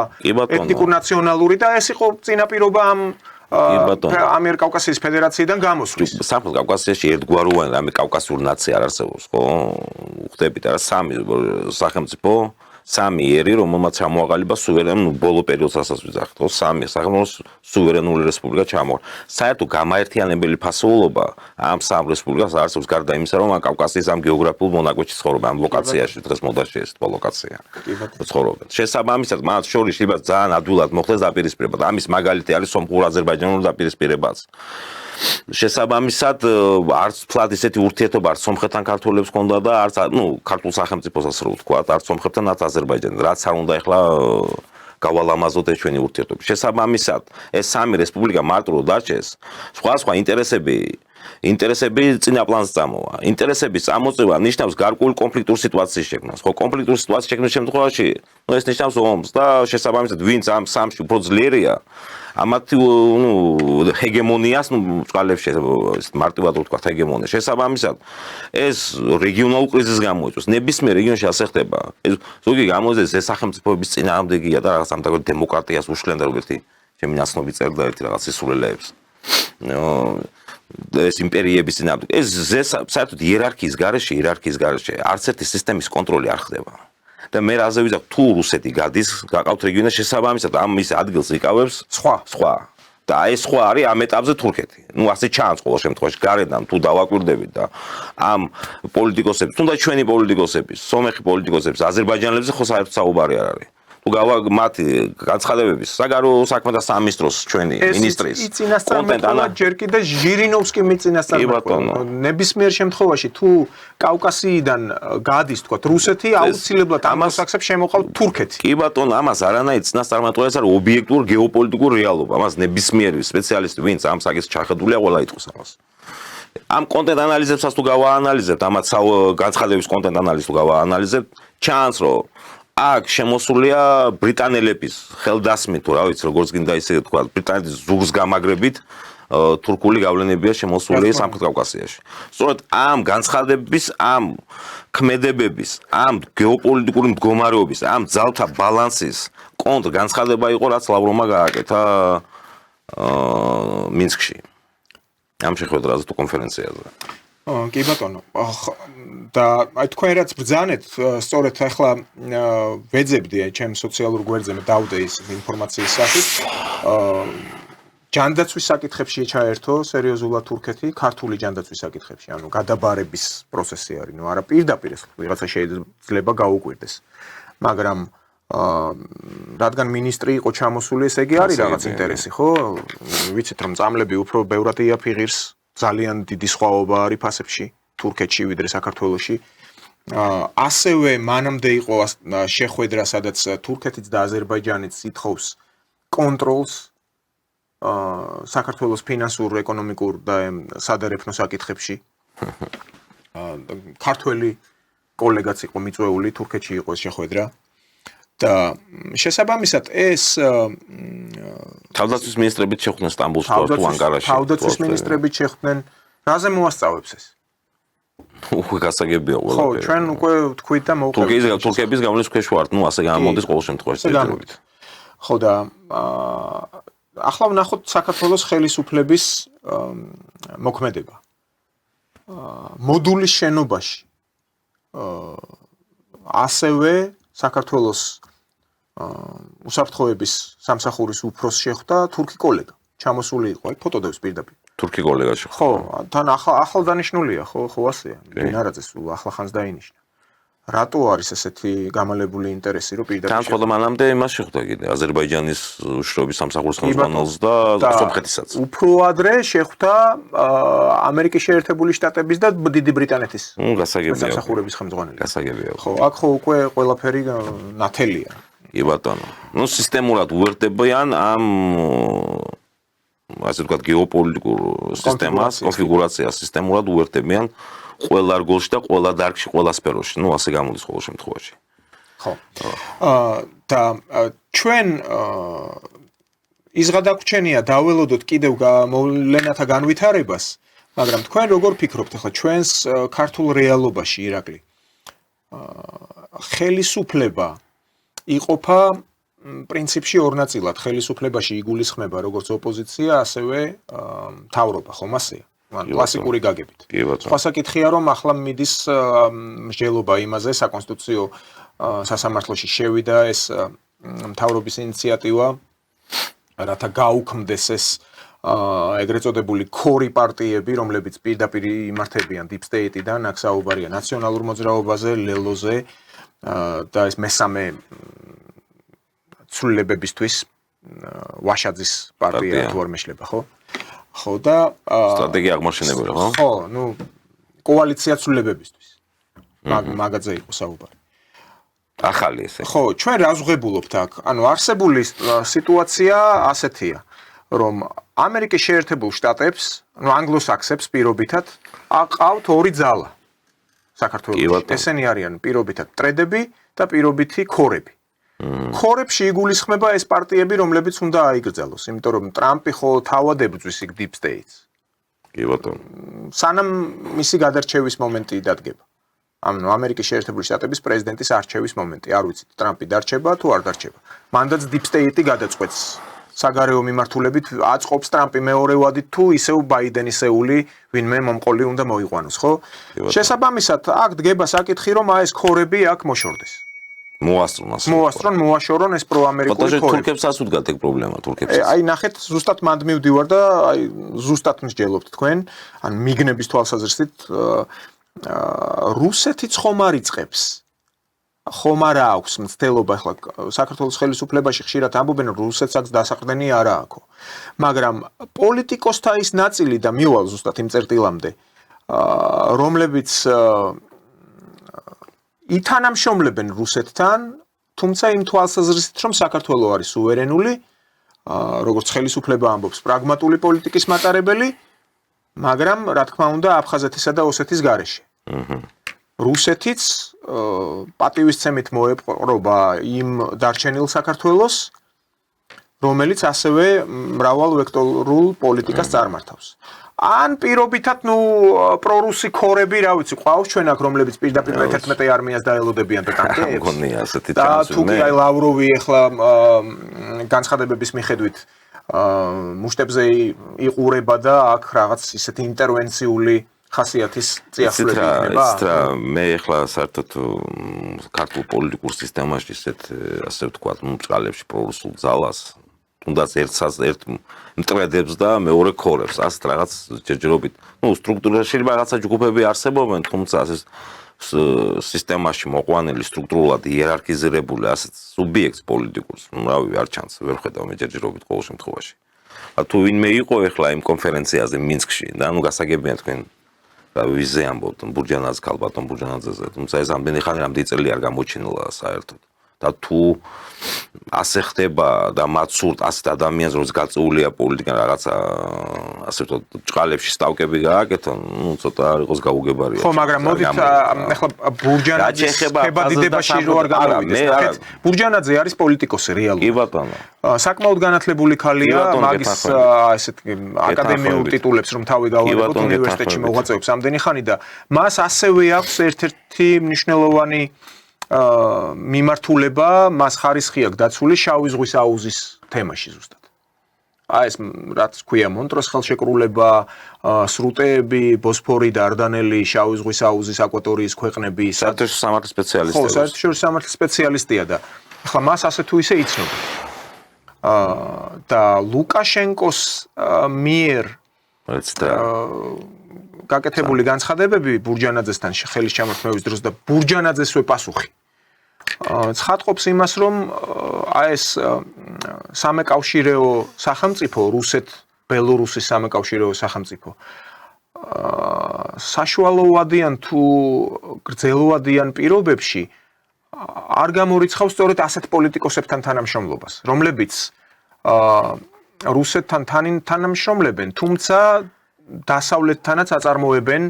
S1: ეთნიკურ-ნაციონალური და ეს იყო წინაპირობა ამ ამიერკავკასიის ფედერაციიდან გამოსვლის.
S2: სამხრეთ კავკასიაში ერთგვაროვანი რამე კავკასიური ნაცია არ არსებობს, ხო? ხდებით არა სამი სახელმწიფო, სამი ერი, რომელმაც ჩამოაყალიბა სუვერენული ბოლო პერიოდს ასაც ვიძახით, ხო? სამი სახელმწიფო სუვერენული რესპუბლიკა ჩამოაყალიბა. საერთო გამაერთიანებელი ფასეულობა ამ სამ რესპუბლიკას არ არსებობს გარდა იმისა, რომ კავკასიის ამ გეოგრაფიულ მონაკვეთში ცხოვრობენ, ამ ლოკაციაში, დღეს მოდაში ეს ლოკაცია. ცხოვრობენ. შესაბამისად, მათ შორის შეიძლება ძალიან ადვილად მოხდეს დაპირისპირება. ამის მაგალითი არის სომხურ-აზერბაიჯანული დაპირისპირებაც. შესაბამისად, არც ფლად ისეთი ურთიერთობა არც სომხეთთან ქართველებს ჰქონდა და არც, ქართულ სახელმწიფოსაც რო ვთქვა, არც სომხეთთან, არც აზერბაიჯანთან, რაც არ უნდა ეხლა გავალამაზოთ ეს ჩვენი ურთიერთობა. შესაბამისად, ეს სამი რესპუბლიკა მარტო რო დარჩეს, სხვა ინტერესები წინა პლანს წამოვა. ინტერესების წამოწევა ნიშნავს გარკვეული კონფლიქტური სიტუაციის შექმნას. ხო, კონფლიქტური სიტუაციის შექმნის შემთხვევაში, ეს ნიშნავს ომს და შესაბამისად, ვინც ამ სამში უფრო ძლიერია, ამათი ჰეგემონიას, წყალებში მარტივად ვთქვათ ჰეგემონია. შესაბამისად, ეს რეგიონალურ კრიზისს გამოიწვევს. ნებისმიერ რეგიონში ასე ხდება. ეს ზოგი გამოიწვევს ეს სახელმწიფოების წინააღმდეგია და რაღაც ამთავრად დემოკრატიას უშლენ და როგორი ჩემი ნაცნობი წერდა ერთი რაღაც სისულელეებს. ეს იმპერიების წინააღმდეგ. ეს საერთოდ იერარქიის გარეშე არც ერთი სისტემის კონტროლი არ ხდება. და მე რაზე ვიზახ თუ რუსეთი გადის, გაყავთ რეგიონში შესაბამისად ამ მის ადგილს იკავებს სხვა. და აი ეს სხვა არის ამ ეტაპზე თურქეთი. ასე ჩანს ყოველ შემთხვევაში გარედან თუ დავაკვირდებით და ამ პოლიტიკოსებს, თუნდაც ჩვენი პოლიტიკოსების, სომეხი პოლიტიკოსების, აზერბაიჯანელებზე ხო საერთოდ საუბარი არ არის. თუ მათი განცხადებების საგარეო საქმეთა სამინისტროს ჩვენი მინისტრის
S1: კონტენტანა ჯერ კიდე ჟირინოვსკი მიწინასწარმეტყველა. ნებისმიერ შემთხვევაში თუ კავკასიიდან გადის თქვა რუსეთი, აუცილებლად ამას აქცებს შემოყავთ თურქეთი.
S2: კი ბატონო, ამას არანაირ წინასწარმეტყველას არის ობიექტური გეოპოლიტიკური რეალობა. ამას ნებისმიერი სპეციალისტი, ვინც ამ საკითხს ჩახედულია, ყველა იტყვის ამას. ამ კონტენტ ანალიზებსაც თუ გავაანალიზებთ, ამათ განცხადების კონტენტ ანალიზს თუ გავაანალიზებთ, ჩანს რომ აქ შემოსულია ბრიტანელების ხელდასმით, თუ რა ვიცი, როგორც გინდა ისე თქვა, ბრიტანეთის ზურგს გამაგრებით თურქული გავლენებია შემოსული სამხრეთ კავკასიაში. სწორედ ამ განცხადების, ამ ქმედებების, ამ გეოპოლიტიკური მდგომარეობის, ამ ძალთა ბალანსის განცხადება იყო, რაც ლავროვმა გააკეთა მინსკში. ამ შეხვედრაზე თუ კონფერენციაზე.
S1: კი ბატონო, და აი თქვენ რაც ბრძანეთ, სწორედ ახლა ვეძებდი აი ჩემ სოციალურ გვერდზე მე დავდე ის ინფორმაციის სახით. ჯანდაცვის საკითხებში ჩაერთო სერიოზულად თურქეთი, ქართული ჯანდაცვის საკითხებში, ანუ გადაბარების პროცესი არის, ნუ არა პირდაპირ ეს ვიღაცა შეიძლება გაუკვირდეს. მაგრამ რადგან მინისტრი იყო ჩამოსული, ესე იგი არის რაღაც ინტერესი, ხო? ვიცით რომ წამლები უფრო ბევრად იაფიღირს, ძალიან დიდი სხვაობა არის ფასებში თურქეთში ვიდრე საქართველოში. ასევე მანამდე იყო შეხვედრა, სადაც თურქეთიც და აზერბაიჯანიც ითხოვს კონტროლს საქართველოს ფინანსურ, ეკონომიკურ და სადარეფნო საკითხებში. ქართველი კოლეგაც იყო მიწვეული, თურქეთში იყო ეს შეხვედრა. და შესაბამისად ეს
S2: თავდაცვის მინისტრებით შეხვდნენ სტამბულში თუ ანკარაში.
S1: თავდაცვის მინისტრებით შეხვდნენ, რაზე მოასწავებს ეს?
S2: უკვე გასაგებია ყველაფერი.
S1: ხო, ჩვენ უკვე თქვით და მოვყევით.
S2: თურქების გავლენის ქვეშ ვართ, ნუ ასე გამოდის ყოველ შემთხვევაში წერტილობით.
S1: ხო და ახლა ვნახოთ საქართველოს ხელისუფლების მოქმედება. მოდულის შენობაში ასევე საქართველოს უსაფრთხოების სამსახურის უფროს შეხვდა თურქი კოლეგა. ჩამოსული იყო, აი ფოტოდევს პირდაპირ.
S2: თურქი კოლეგა შეხვდა.
S1: ხო, თან ახალ დანიშნულია, ხო ასეა. მინარაძე სულ ახლა ხანს დაინიშნა. რატო არის ესეთი გამალებული ინტერესი, რომ პირდაპირ
S2: თან ხოლმე მანამდე იმას შეხვდა კიდე აზერბაიჯანის უშრობის სამსახურის ხელმძღვანელს და სომხეთისაც.
S1: უფრო ადრე შეხვდა ამერიკის შეერთებული შტატების და დიდი ბრიტანეთის სამსახურების ხელმძღვანელი.
S2: გასაგებია.
S1: ხო, აქ ხო უკვე ყველაფერი ნათელია.
S2: კი ბატონო. ნუ სისტემურად უერთდებიან ამ ასე ვთქვათ გეოპოლიტიკურ სისტემას, კონფიგურაციას სისტემურად უერთდებიან ყველა რგოლში და ყველა დარგში, ყველა სფეროში. ნუ ასე გამოდის ყოველ შემთხვევაში.
S1: ხო. და ჩვენ ის გადაგვჩენია დაველოდოთ კიდევ მოვლენათა განვითარებას, მაგრამ თქვენ როგორ ფიქრობთ ახლა ჩვენს ქართულ რეალობაში ირაკლი? ხელისუფლება იყოფა პრინციპში ორ ნაწილად. ხელისუფლებაში იგულისხმება როგორც ოპოზიცია, ასევე მთავრობა, ხომ ასეა? კლასიკური გაგებით. სხვა საკითხია, რომ ახლა მიდის მსჯელობა იმაზე, საკონსტიტუციო სასამართლოში შევიდა ეს მთავრობის ინიციატივა, რათა გაუქმდეს ეს ეგრეთ წოდებული ქორი პარტიები, რომლებიც პირდაპირ იმართებიან deep state-დან, აქ საუბარია ნაციონალურ მოძრაობაზე, ლელოზე და ეს მესამე ცვლილებებისთვის ვაშაძის პარტია თუ არ მეშლება, ხო? ხო და
S2: სტრატეგია აღმაშენებელი, ხო?
S1: ხო, ნუ კოალიცია ცვლილებებისთვის. მაგაზე იყო საუბარი.
S2: ახალი ესე.
S1: ხო, ჩვენ რაზღებულობთ აქ? ანუ არსებული სიტუაცია ასეთია, რომ ამერიკის შეერთებულ შტატებს, ანუ ანგლოსაქსებს პირობითად აყავთ ორი ძალა საქართველოში. ესენი არიან პირობითად ტრედები და პირობითი ქორები. ქორებში იგულისხმება ეს პარტიები, რომლებიც უნდა აიგრძელოს, იმიტომ რომ ტრამპი ხო თავად ებრძვის იქ deep states.
S2: კი ბატონო.
S1: სანამ მისი გადარჩევის მომენტი დადგება. ანუ ამერიკის შეერთებული შტატების პრეზიდენტის არჩევის მომენტი, არ ვიცით, ტრამპი დარჩება თუ არ დარჩება. მანდაც deep state-ი გადაწყვეტს. საგარეო მიმართულებით აწყობს ტრამპი მეორე ვადით თუ ისევ ბაიდენისეული ვინმე მომყოლი უნდა მოიყვანოს, ხო? შესაბამისად, აქ დგება საკითხი, რომ ეს ქორები აქ მოშორდეს. მოაშორონ ეს პროამერიკული ქორები.
S2: თურქებსაც უდგათ ეგ პრობლემა თურქებს.
S1: აი ნახეთ, ზუსტად მანდ მივდივარ და აი ზუსტად მსჯელობთ თქვენ, ან მიგნების თვალსაზრისით რუსეთიც ხომ არ იწყებს. ხომ არა აქვს მცდელობა ახლა საქართველოს ხელისუფლებაში ხშირად ამბობენ რომ რუსეთსაც დასაყრდენი არა აქვს. მაგრამ პოლიტიკოსთა ის ნაწილი და მივალ ზუსტად იმ წერტილამდე რომლებიც ითანამშრომლებენ რუსეთთან, თუმცა იმ თვალსაზრისით რომ საქართველოს არის სუვერენული, როგორც ხელისუფლება ამბობს, პრაგმატული პოლიტიკის მატარებელი, მაგრამ რა თქმა უნდა აფხაზეთისა და ოსეთის გარეშე. რუსეთიც პატივისცემით მოეპყრობა იმ დარჩენილ საქართველოს, რომელიც ასევე მრავალ ვექტორულ პოლიტიკას წარმართავს. ან პირობითად, პრორუსი ქორები, რა ვიცი, ყავს ჩვენ აქ, რომლებიც პირდაპირ 11 არმიას დაელოდებიან და ტანკებს.
S2: მგონია ასეთი
S1: და თუკი აი ლავროვი ახლა განცხადებების მიხედვით მუშტებზე იყურება და აქ რაღაც ისეთი ინტერვენციული ხასიათის წიაღწევები იქნება?
S2: მე ახლა საერთოდ ქართულ პოლიტიკურ სისტემაში ასე ვთქვათ, მწყალებში პრორუსულ ძალას თუნდაც ერთ მტრედებს და მეორე ქორებს, ასეთ რაღაც ჯერჯერობით, სტრუქტურაში რაღაცა ჯგუფები არსებობენ, თუმცა ასე სისტემაში მოყვანილი სტრუქტურულად იერარქიზირებული ასეთ სუბიექტს პოლიტიკურს, რავი, არ ჩანს, ვერ ხედავ მე ჯერჯერობით ყოველ შემთხვევაში. თუ ვინმე იყო ახლა იმ კონფერენციაზე მინსკში და გასაგებია თქვენ ვიზე ამბობთ ბურჯანაძე ქალბატონ ბურჯანაძეზე, თუმცა ეს ამდენი ხანი რამდენი წელი არ გამოჩინილა საერთოდ. და თუ ასე ხდება და მათ სურთ ასეთ ადამიანს რომელიც გაწეულია პოლიტიკა რაღაცა ასე ვთქვათ ჭყალებში სტავკები გააკეთონ, ცოტა არ იყოს გაუგებარია.
S1: ხო, მაგრამ მოდით ახლა ბურჯანაძის ხებადიდებაში რო არ გამოვიდეს. ბურჯანაძე არის პოლიტიკოსი რეალურად.
S2: კი ბატონო.
S1: საკმაოდ განათლებული ქალია, მაგის ესეთ აკადემიურ ტიტულებს რომ თავი გაუყენებთ უნივერსიტეტში მოღვაწეობს ამდენი ხანი და მას ასევე აქვს ერთ-ერთი მნიშვნელოვანი მიმართულება, მას ხარისხი აქვს დაცული შავი ზღვის აუზის თემაში ზუსტად. ეს რაც ქვია მონტროს ხელშეკრულება, სრუტეები, ბოსფორი და არდანელი, შავი ზღვის აუზის აკვატორიის ქვეყნები,
S2: საერთაშორისო სამართლის სპეციალისტია.
S1: ხო, საერთაშორისო სამართლის სპეციალისტია და ახლა მას ასე თუ ისე იცნობ. და ლუკაშენკოს მიერ გაკეთებული განცხადებები ბურჯანაძესთან ხელის ჩამორთმევის დროს და ბურჯანაძესვე პასუხი ცხადყოფს იმას, რომ ეს სამეკავშირეო სახელმწიფო, რუსეთ-ბელორუსის სამეკავშირეო სახელმწიფო საშუალოვადიან თუ გრძელვადიან პირობებში არ გამორიცხავს სწორედ ასეთ პოლიტიკოსებთან თანამშრომლობას, რომლებიც რუსეთთან თანამშრომლებენ, თუმცა დასავლეთთანაც აწარმოებენ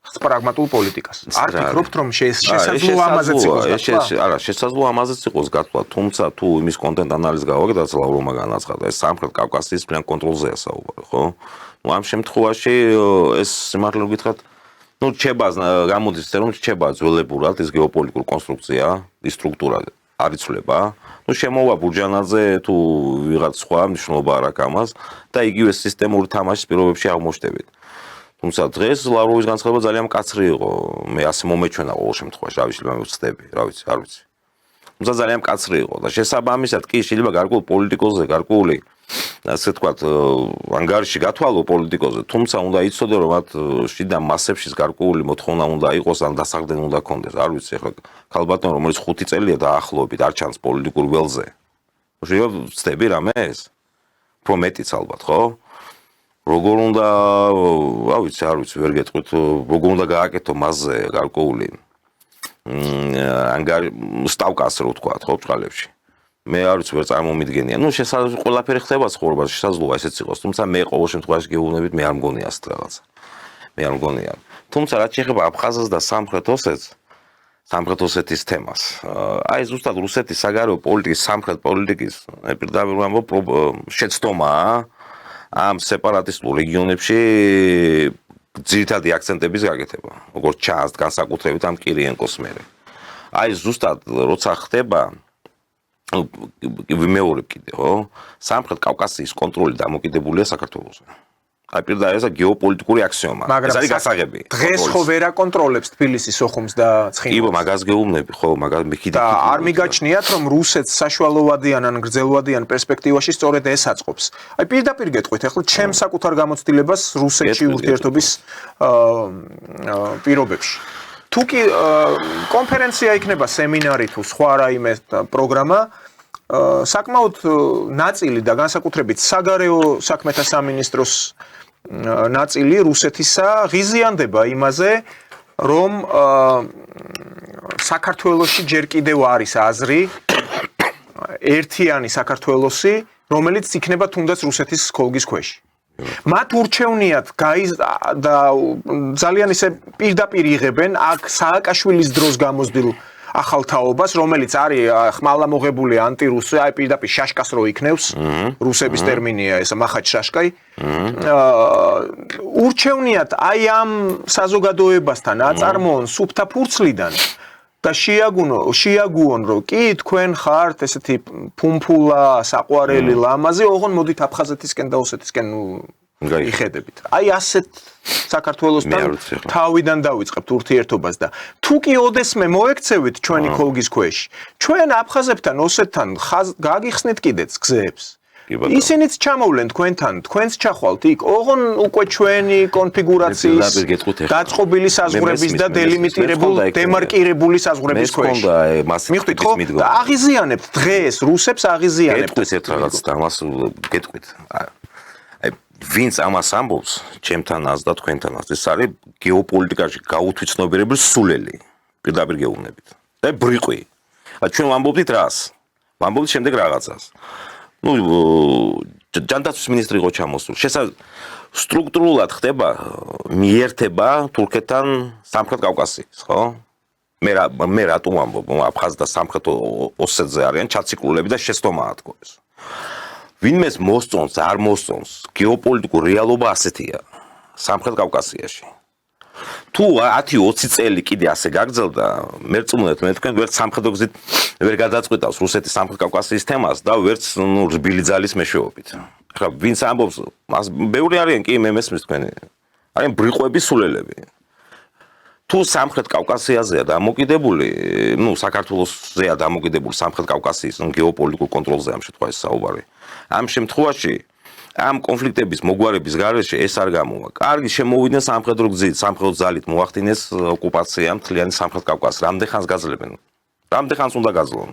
S1: პრაგმატულ პოლიტიკას. არ ფიქრობთ, რომ შესაძლოა ამაზეც იყოს გათვლა?
S2: არა, შესაძლოა ამაზეც იყოს გათვლა, თუმცა თუ იმის კონტენტ ანალიზს გავაკეთოთ, ლავრომა განაცხადა, ეს სამხრეთ კავკასიის მთლიან კონტროლზეა საუბარი, ხო? ამ შემთხვევაში ეს სიმართლე გითხრათ, რჩება გამოდის რომ რჩება ძველებურად ეს გეოპოლიტიკური კონსტრუქცია, ის სტრუქტურა არ იცვლება. შემოვა ბურჯანაძე თუ ვიღაც სხვა მნიშვნელობა არ აქვს ამას და იგივე სისტემური თამაშის პირობებში აღმოჩნდებით. თუმცა დღეს ლავროვის განცხადება ძალიან მკაცრი იყო. მე ასე მომეჩვენა ყოველ შემთხვევაში, რა ვიცი, მე ვწდები, რა ვიცი, არ ვიცი. თუმცა ძალიან მკაცრი იყო და შესაბამისად კი შეიძლება გარკვეულ პოლიტიკოსზე, გარკვეული ასე ვთქვათ, ანგარიში გათვალო პოლიტიკოსზე, თუმცა უნდა იცოდე რომ მათ შიდა მასებში გარკვეული მოთხოვნა უნდა იყოს, ან დასახდენი უნდა კონდეს. არ ვიცი, ახლა ქალბატონი რომელიც 5 წელია დაახლოებით არ ჩანს პოლიტიკურ ველზე. შეიძლება ვწდები რამე ეს? უფრო მეტიც ალბათ, ხო? როგორ უნდა, არ ვიცი, ვერ გეტყვით, როგორ უნდა გააკეთო მასზე გარკვეული სტავკა ასე რო ვთქვათ, ხო, ჭყალებში. მე არ ვიცი, ვერ წარმომიდგენია. ყველაფერი ხდება ცხოვრებაში, შესაძლოა ესეც იყოს, თუმცა მე ყოველ შემთხვევაში გეუბნებით, მე არ მგონია ასეთ რაღაცა. მე არ მგონია. თუმცა რაც შეეხება აფხაზეთს და სამხრეთ ოსეთის თემას. აი ზუსტად რუსეთის საგარეო პოლიტიკის, სამხრეთ პოლიტიკის, პირდაპირ ვამბობ, შეცდომაა ამ სეპარატისტულ რეგიონებში ძირითადი აქცენტების გაკეთება, როგორც ჩანს განსაკუთრებით ამ კირიენკოს მერე. აი ზუსტად როცა ხდება ვიმეორებ კიდე, ხო? სამხრეთ კავკასიის კონტროლი დამოკიდებულია საქართველოზე. აი პირდაპირ გეოპოლიტიკური აქსიომა. ეს არის გასაღები.
S1: დღეს ხო ვერ აკონტროლებს თბილისის ოხუმს და ცხინვალს.
S2: კი, მაგას გეუბნები, ხო, მაგას მიქიდით.
S1: და არ მიგაჩნიათ, რომ რუსეთს საშუალოვადიან ან გრძელვადიან პერსპექტივაში სწორედ ეს აწყობს. აი პირდაპირ გეტყვით, ახლა ჩემ საკუთარ გამოცდილებას რუსეთში ურთიერთობის პირობებში. თუ კი კონფერენცია იქნება, სემინარი თუ სხვა რაიმე პროგრამა, საკმაოდ ნაწილი და განსაკუთრებით საგარეო საქმეთა სამინისტროს ნაწილი რუსეთისა ღიზიანდება იმაზე, რომ საქართველოში ჯერ კიდევ არის აზრი ერთიანი საქართველოსი, რომელიც იქნება თუნდაც რუსეთის ხოლგის ქვეშ. მათ ურჩევნიათ და ძალიან ისე პირდაპირ იღებენ აქ სააკაშვილის დროს გამოსდილ ახალ თაობას, რომელიც არის ხმალამოღებული ანტირუსი, აი პირდაპირ შაშკას რო იქნევს, რუსების ტერმინია ეს მახაჩ შაშკაი. ურჩევნიათ აი ამ საზოგადოებასთან აწარმოონ სუფთა ფურცლიდან და შეაგუონ რომ კი თქვენ ხართ ესეთი ფუმფულა, საყვარელი ლამაზი, ოღონ მოდით აფხაზეთისკენ და ოსეთისკენ იხედებით. აი ასეთ საქართველოსთან თავიდან დავიწყებთ ურთიერთობას და თუ კი ოდესმე მოექცევით ჩვენი ქოლგის ქვეშ, ჩვენ აფხაზებთან, ოსეთთან გაგიხსნით კიდეც გზებს. ისინიც ჩამოვლენ თქვენთან, თქვენც ჩახვალთ იქ, ოღონ უკვე ჩვენი კონფიგურაციის დაწყობილი საზღვრების და დემარკირებული საზღვრების ქვეშ. მიხვდით ხო? აღიზიანებთ დღეს რუსებს აღიზიანებთ.
S2: გეტყვით ერთ რაღაც და ამას გეტყვით. აი ვინც ამას ამბობს, ჩემთანაც და თქვენთანაც, ეს არის გეოპოლიტიკაში გაუთვითცნობიერებული სულელი. პირდაპირ გეუბნებით. და ბრიყვი. ჩვენ ვამბობთ რას? ვამბობთ შემდეგ რაღაცას. ჯანდაცვის მინისტრი იყო ჩამოსული. სტრუქტურულად ხდება მიერთება თურქეთთან სამხრეთ კავკასიის, ხო? მე რატომ ვამბობ, აფხაზ და სამხრეთ ოსეთზე არიან ჩაციკრულები და შეცდომაა თქო ეს. ვინმეს მოსწონს, არ მოსწონს, გეოპოლიტიკური რეალობა ასეთია სამხრეთ კავკასიაში. თუ 10-20 წელი კიდე ასე გაგრძელდა, მერწმუნეთ მე თქვენ ვერც სამხედრო გზით ვერ გადაწყვეტავს რუსეთის სამხრეთ კავკასიის თემას და ვერც რბილი ძალის მეშვეობით. ხა ვინც ამბობს, ბევრი არიან კი მე მესმის თქვენი. არიან ბრიყვების სულელები. თუ სამხრეთ კავკასიაზეა დამოკიდებული, საქართველოსზეა დამოკიდებული სამხრეთ კავკასიის გეოპოლიტიკურ კონტროლზე ამ შემთხვევაში საუბარი. ამ შემთხვევაში ამ კონფლიქტების მოგვარების გარეშე ეს არ გამოვა. კარგი შემოვიდნენ სამხედრო გზით, სამხედრო ძალით მოახდინეს ოკუპაცია მთლიანი სამხრეთ კავკასიის. რამდენ ხანს გაძლებენ? რამდენ ხანს უნდა გაძლონ?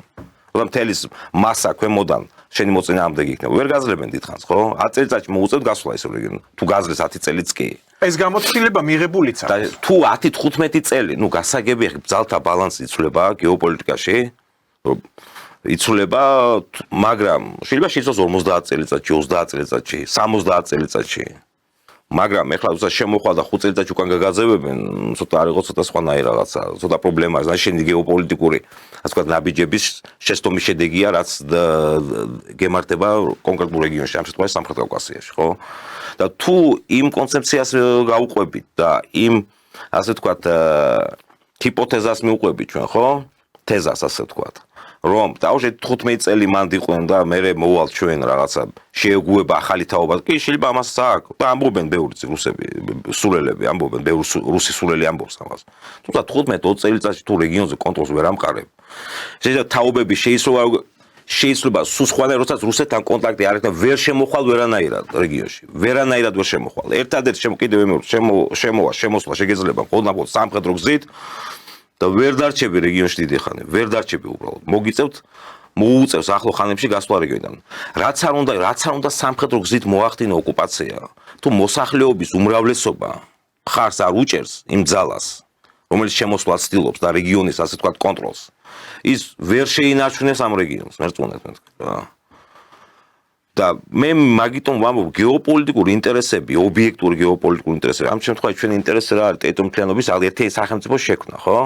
S2: რომ თელის მასა ქვემოდან შენი მოწინააღმდეგე იქნება. ვერ გაძლებენ დიდხანს, ხო? 10 წელიწადში მოუწევთ გასვლა ეს რეგიონი. თუ გაძლეს 10 წელიც კი.
S1: ეს გამოცდილება მიღებულიც არის.
S2: თუ 10-15 წელი, გასაგებია ძალთა ბალანსი იცვლება გეოპოლიტიკაში. იცვლება, მაგრამ შეიძლება შეიცვალოს 50 წელიწადში, 30 წელიწადში, 70 წელიწადში. მაგრამ ეხლა უბრალოდ შემოხვალ და 5 წელიწადში უკან გაგაზევებენ, ცოტა არ იყო ცოტა სხვანაირი რაღაცა, ცოტა პრობლემაა, შენი გეოპოლიტიკური, ასე ვთქვათ, ნაბიჯების შეცდომის შედეგია, რაც გემართება კონკრეტულ რეგიონში, ამ შემთხვევაში სამხრეთ კავკასიაში, ხო? და თუ იმ კონცეფციას გაუყვებით და იმ, ასე ვთქვათ, ჰიპოთეზას მიუყვებით ჩვენ, ხო? თეზას, ასე ვთქვათ. რომ დაუშვით 15 წელი მანდ იყვნენ და მე მოვალ ჩვენ რაღაცა შეეგუება ახალი თაობა. კი, შეიძლება ამას სააკ და ამბობენ ბევრი რუსები, სულელები ამბობენ, ბევრი რუსი სულელი ამბობს ამას. თუმცა 15-20 წელიწადში თუ რეგიონზე კონტროლს ვერ ამყარებ, შეიძლება თაობები შეიძლება სულ სხვანაირად, როდესაც რუსეთთან კონტაქტი არ აქვს და ვერ შემოხვალ ვერანაირად რეგიონში. ვერანაირად ვერ შემოხვალ. ერთადერთი კიდევ შემოსვლა შეგეძლება მხოლოდ სამხედრო გზით. და ვერ დარჩები რეგიონში დიდი ხანი, ვერ დარჩები უბრალოდ. მოუწევს ახლო ხანებში გასვლა რეგიონიდან. რაც არ უნდა სამხედრო გზით მოახდინო ოკუპაცია, თუ მოსახლეობის უმრავლესობა მხარს არ უჭერს იმ ძალას, რომელიც შემოსვლას ცდილობს და რეგიონის ასე ვთქვათ კონტროლს, ის ვერ შეინარჩუნებს ამ რეგიონს, მერწმუნეთ მე თქვა. და მე მაგიტომ ვამბობ გეოპოლიტიკური ინტერესები, ობიექტური გეოპოლიტიკური ინტერესები, ამ შემთხვევაში ჩვენი ინტერესი რა არის ტერიტორიალობის ერთი სახელმწიფოს შექმნა, ხო?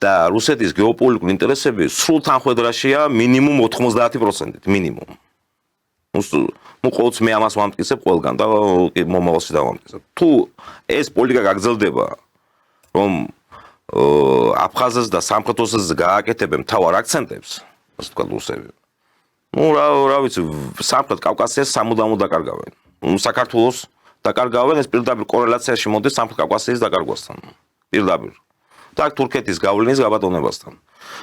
S2: და რუსეთის გეოპოლიტიკური ინტერესები სრულ თანხმედრაშია მინიმუმ 90%, მინიმუმ. ყოველთვის მე ამას ვამტკიცებ ყველგან და მომავალში დავამტკიცებ. თუ ეს პოლიტიკა გაგრძელდება, რომ აფხაზებს და სამხრეთ ოსეთს გააკეთებენ მთავარ აქცენტებს, ასე ვთქვათ რუსები. რა ვიცი, სამხრეთ კავკასიას სამუდამოდ დაკარგავენ. საქართველოს დაკარგავენ, ეს პირდაპირ კორელაციაში მოდის სამხრეთ კავკასიის დაკარგვასთან. პირდაპირ. და თურქეთის გავლენის გაბატონებასთან.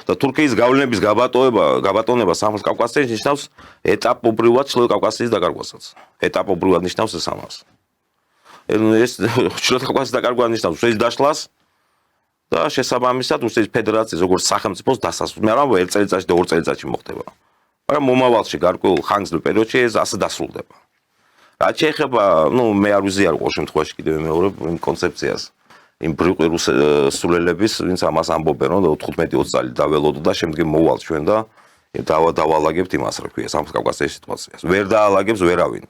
S2: და თურქეთის გავლენების გაბატონება სამხრეთ კავკასიაში ნიშნავს ეტაპობრივად ჩრდილოეთ კავკასიის დაკარგვასაც. ეტაპობრივად ნიშნავს ეს ამას. ეს ჩრდილოეთ კავკასიის დაკარგვა ნიშნავს რუსეთის დაშლას და შესაბამისად რუსეთის ფედერაციის როგორც სახელმწიფოს დასასრულს. მე არ ვამბობ 1 წელიწადში და 2 წელიწადში მოხდება. მაგრამ მომავალში გარკვეულ ხანგრძლივ პერიოდში ეს ასე დასრულდება. რაც შეეხება, მე არ ვიზიარ ყოველ შემთხვევაში კიდევ მეორე იმ კონცეფციას. იმ ბრიყვი სულელების, ვინც ამას ამბობენ, რომ 15-20 წელი დაველოდო და შემდგომ მოვალ ჩვენ და დავალაგებთ იმას, რა ქვია, სამხრეთ კავკასიის სიტუაციას. ვერ დაალაგებს ვერავინ.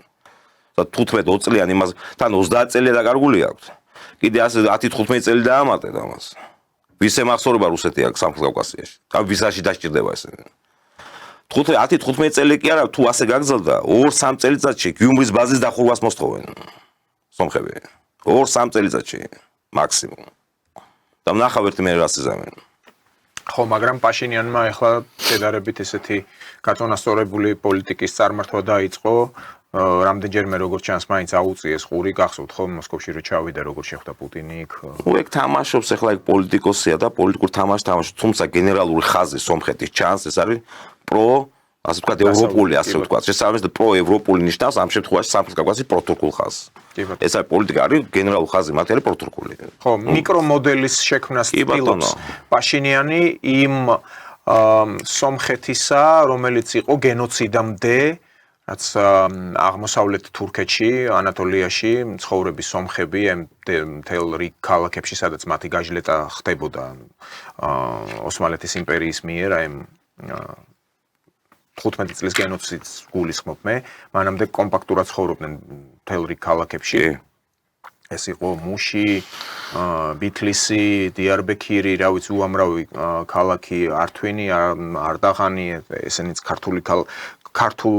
S2: და 15-20 წლიან იმას, თან 30 წელი დაკარგული აქვს. კიდე ასე 10-15 წელი დაამატეთ ამას. ვის ემახსოვრება რუსეთი აქ სამხრეთ კავკასიაში? და ვისაში დასჭირდება ეს? 10-15 წელი კი არა, თუ ასე გაგრძელდა, 2-3 წელიწადში გიუმრის ბაზის დახურვას მოსთხოვენ. სომხები. 2-3 წელიწადში მაქსიმუმ. და ნახავ ერთი მე რას იზამენ.
S1: ხო, მაგრამ პაშინიანმა ახლა შედარებით ესეთი გაწონასწორებული პოლიტიკის წარმართვა დაიწყო. რამდენჯერმე როგორც ჩანს, მაინც აუწიეს ყური, გახსოვთ ხო, მოსკოვში რო ჩავიდა, როგორც შეხვდა პუტინი იქ.
S2: ეგ თამაშობს ახლა ეგ პოლიტიკოსია და პოლიტიკურ თამაშს თამაშობს, თუმცა გენერალური ხაზი სომხეთის ჩანს, ეს არის ასე ვთქვათ, ევროპული, ასე ვთქვათ, შესაბამისად პროევროპული ნიშნავს ამ შემთხვევაში სამხრეთ კავკასიის პროთურქულ ხაზს. ეს არის პოლიტიკა, არის გენერალური ხაზი, მათი არის პროთურქული.
S1: ხო, მიკრომოდელის შექმნას ცდილობს პაშინიანი იმ სომხეთისა, რომელიც იყო გენოციდამდე, რაც აღმოსავლეთ თურქეთში, ანატოლიაში მცხოვრები სომხები მთელ რიგ ქალაქებში, სადაც მათი გაჟლეტა ხდებოდა ოსმალეთის იმპერიის მიერ, აი 15 წლის გენოციდს გულისხმობ მე, მანამდე კომპაქტურად ცხოვრობდნენ მთელ რიგ ქალაქებში. ეს იყო მუში, ბითლისი, დიარბექირი, რა ვიცი, უამრავი ქალაქი, ართვინი, არდაღანი, ესენიც ქართულ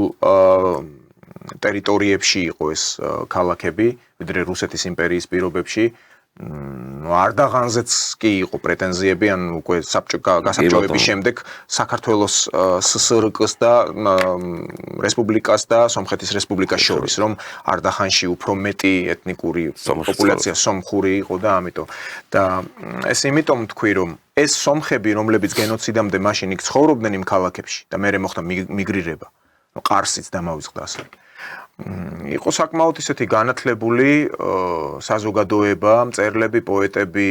S1: ტერიტორიებში იყო ეს ქალაქები, ვიდრე რუსეთის იმპერიის პირობებში. არდაღანზეც კი იყო პრეტენზიები, ან უკვე გასაბჭოების შემდეგ საქართველოს ССРК-ს და რესპუბლიკას და სომხეთის რესპუბლიკას შორის, რომ არდახანში უფრო მეტი ეთნიკური პოპულაცია სომხური იყო და ამიტომ. და ეს იმიტომ თქვი, რომ ეს სომხები, რომლებიც გენოციდამდე მაშინ იქ ცხოვრობდნენ იმ ქალაქებში და მერე მოხდა მიგრირება, ყარსიც დამავიწყდა ასე. იყო საკმაოდ ისეთი განათლებული საზოგადოება, მწერლები, პოეტები,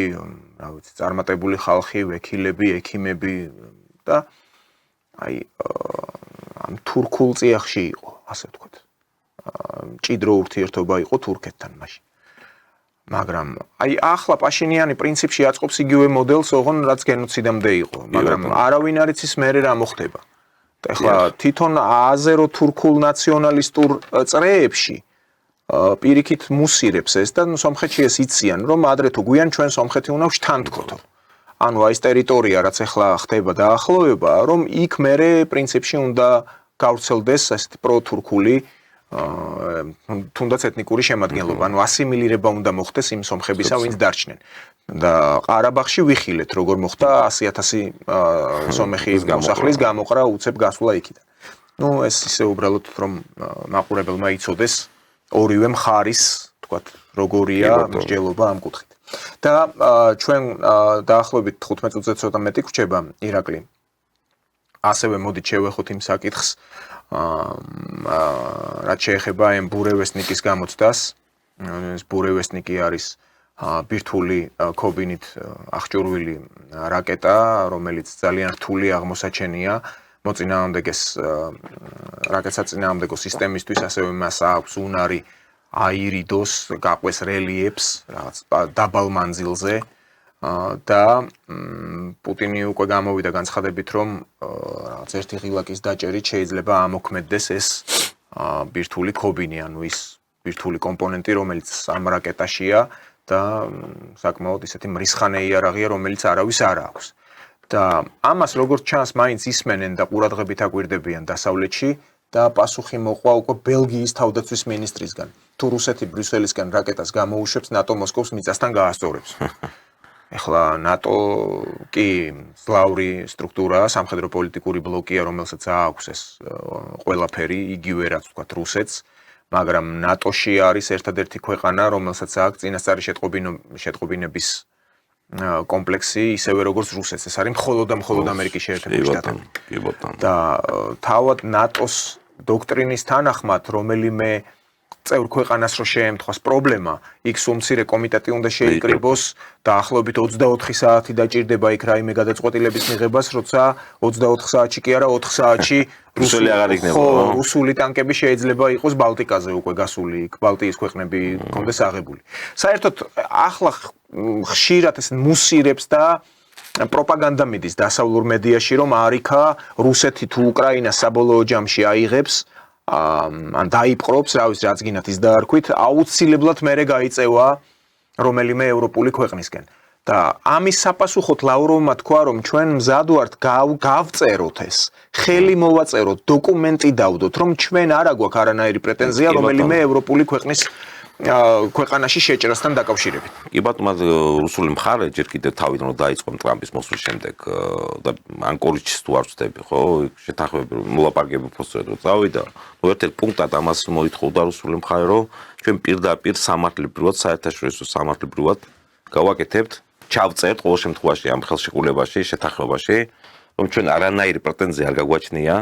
S1: რა ვიცი, წარმატებული ხალხი, ვექილები, ექიმები და აი ამ თურქულ წიაღში იყო, ასე ვთქვათ. მჭიდრო ურთიერთობა იყო თურქეთთან მაშინ. მაგრამ აი ახლა პაშინიანი პრინციპში აწყობს იგივე მოდელს, ოღონ რაც გენოციდამდე იყო, მაგრამ არავინ არ იცის მერე რა მოხდება. ეხლა თვითონ აზერო-თურქულ ნაციონალისტურ წრეებში პირიქით მუსირებს ეს და სომხეთში ეს იციან, რომ ადრე თუ გვიან ჩვენ სომხეთი უნდა შთანთქოთო. ანუ აი ეს ტერიტორია, რაც ეხლა ხდება დაახლოება, რომ იქ მერე პრინციპში უნდა გავრცელდეს ესეთი პროთურქული თუნდაც ეთნიკური შემადგენლობა, ანუ ასიმილირება უნდა მოხდეს იმ სომხებისა, ვინც დარჩნენ. და ყარაბაღში ვიხილეთ, როგორ მოხდა 100,000 სომეხი მოსახლის გამოყრა უცებ გასვლა იქიდან. ნუ ეს ისე უბრალოდ რომ მაყურებელმა იცოდეს ორივე მხარის, თქვათ, როგორია მსჯელობა ამ კუთხით. და ჩვენ დაახლოებით 15 წუთზე ცოტა მეტი გვჭება ირაკლი. ასევე მოდით შევეხოთ იმ საკითხს, რაც შეეხება ამ ბურევესნიკის გამოცდას. ეს ბურევესნიკი არის ბირთვული ქობინით აღჭურვილი რაკეტა, რომელიც ძალიან რთული აღმოსაჩენია მოწინააღმდეგეს რაკეტსაწინააღმდეგო სისტემისთვის, ასევე მას აქვს უნარი აირიდოს, გაყვეს რელიეფს რაღაც დაბალ მანძილზე და პუტინი უკვე გამოვიდა განცხადებით, რომ რაღაც ერთი ღილაკის დაჭერით შეიძლება ამოქმედდეს ეს ბირთვული ქობინი, ანუ ის ბირთვული კომპონენტი, რომელიც ამ რაკეტაშია და საკმაოდ ისეთი მრისხანე იარაღია, რომელიც არავის არ აქვს. და ამას როგორც ჩანს, მაინც ისმენენ და ყურადღებით აკვირდებიან დასავლეთში და პასუხი მოყვა უკვე ბელგიის თავდაცვის მინისტრისგან. თუ რუსეთი ბრიუსელისგან რაკეტას გამოუშვებს, ნატო მოსკოვს მიწასთან გაასწორებს. ეხლა ნატო კი სლავური სტრუქტურაა, სამხედრო პოლიტიკური ბლოკია, რომელსაც აქვს ეს ყველაფერი, იგივე რაც ვთქვათ რუსეთს. მაგრამ ნატოში არის ერთადერთი ქვეყანა, რომელსაც აქვს წინასწარი შეტყობინების კომპლექსი, ისევე როგორც რუსეთს. ეს არის მხოლოდ ამერიკის შეერთებული შტატები. და თავად ნატოს დოქტრინის თანახმად, რომელიმე წევრ ქვეყანას რო შეემთხვას პრობლემა, იქ სულ მცირე კომიტეტი უნდა შეიკრიბოს, დაახლოებით 24 საათი დაჭირდება იქ რაიმე გადაწყვეტილების მიღებას, როცა 24 საათში კი არა 4 საათში
S2: რუსული აღარ იქნება.
S1: რუსული ტანკები შეიძლება იყოს ბალტიკაზე უკვე გასული, იქ ბალტიის ქვეყნები კონდეს აღებული. საერთოდ ახლა ხშირად ეს მუსირებს და პროპაგანდა მიდის დასავლურ მედიაში, რომ არიქა რუსეთი თუ უკრაინა საბოლოო ჯამში აიღებს ან დაიპყრობს, რა ვიცი, რაც გინათ ის დაარქვით, აუცილებლად მერე გაიწევა რომელიმე ევროპული ქვეყნისკენ. და ამის საპასუხოდ ლავროვმა თქვა, რომ ჩვენ მზად ვართ გავწეროთ ეს, ხელი მოვაწეროთ, დოკუმენტი დავდოთ, რომ ჩვენ არ აგვაქვს არანაირი პრეტენზია რომელიმე ევროპული ქვეყნის ქვეყანაში შეჭრასთან დაკავშირებით.
S2: კი ბატონო, რუსული მხარე ჯერ კიდევ თავიდან რომ დაიწყო ტრამპის მოსვლის შემდეგ და ანკორიჩის თუ არ ვწდები, ხო, შეთანხმები მოლაპარაკებები პროცესად რო წავიდა, ერთ-ერთ პუნქტად ამას მოითხოვდა რუსული მხარე, რომ ჩვენ პირდაპირ სამართლებრივად, საერთაშორისო სამართლებრივად გავაკეთებთ, ჩავწერთ ყოველ შემთხვევაში ამ ხელშეკრულებაში, შეთანხმებაში, რომ ჩვენ არანაირი პრეტენზია არ გაგვაჩნია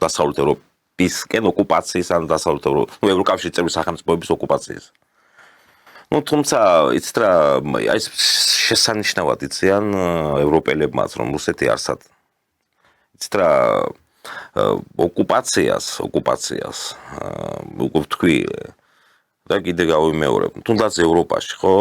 S2: დასავლეთ ევროპისკენ ოკუპაციის ან დასავლეთ ევროკავშირის წევრი სახელმწიფოების ოკუპაციის. თუმცა იცით რა, ეს შესანიშნავად იციან ევროპელებმაც, რომ რუსეთი არსად. იცით რა, ოკუპაციას, უკვე ვთქვი და კიდე გავიმეორებ, თუნდაც ევროპაში, ხო?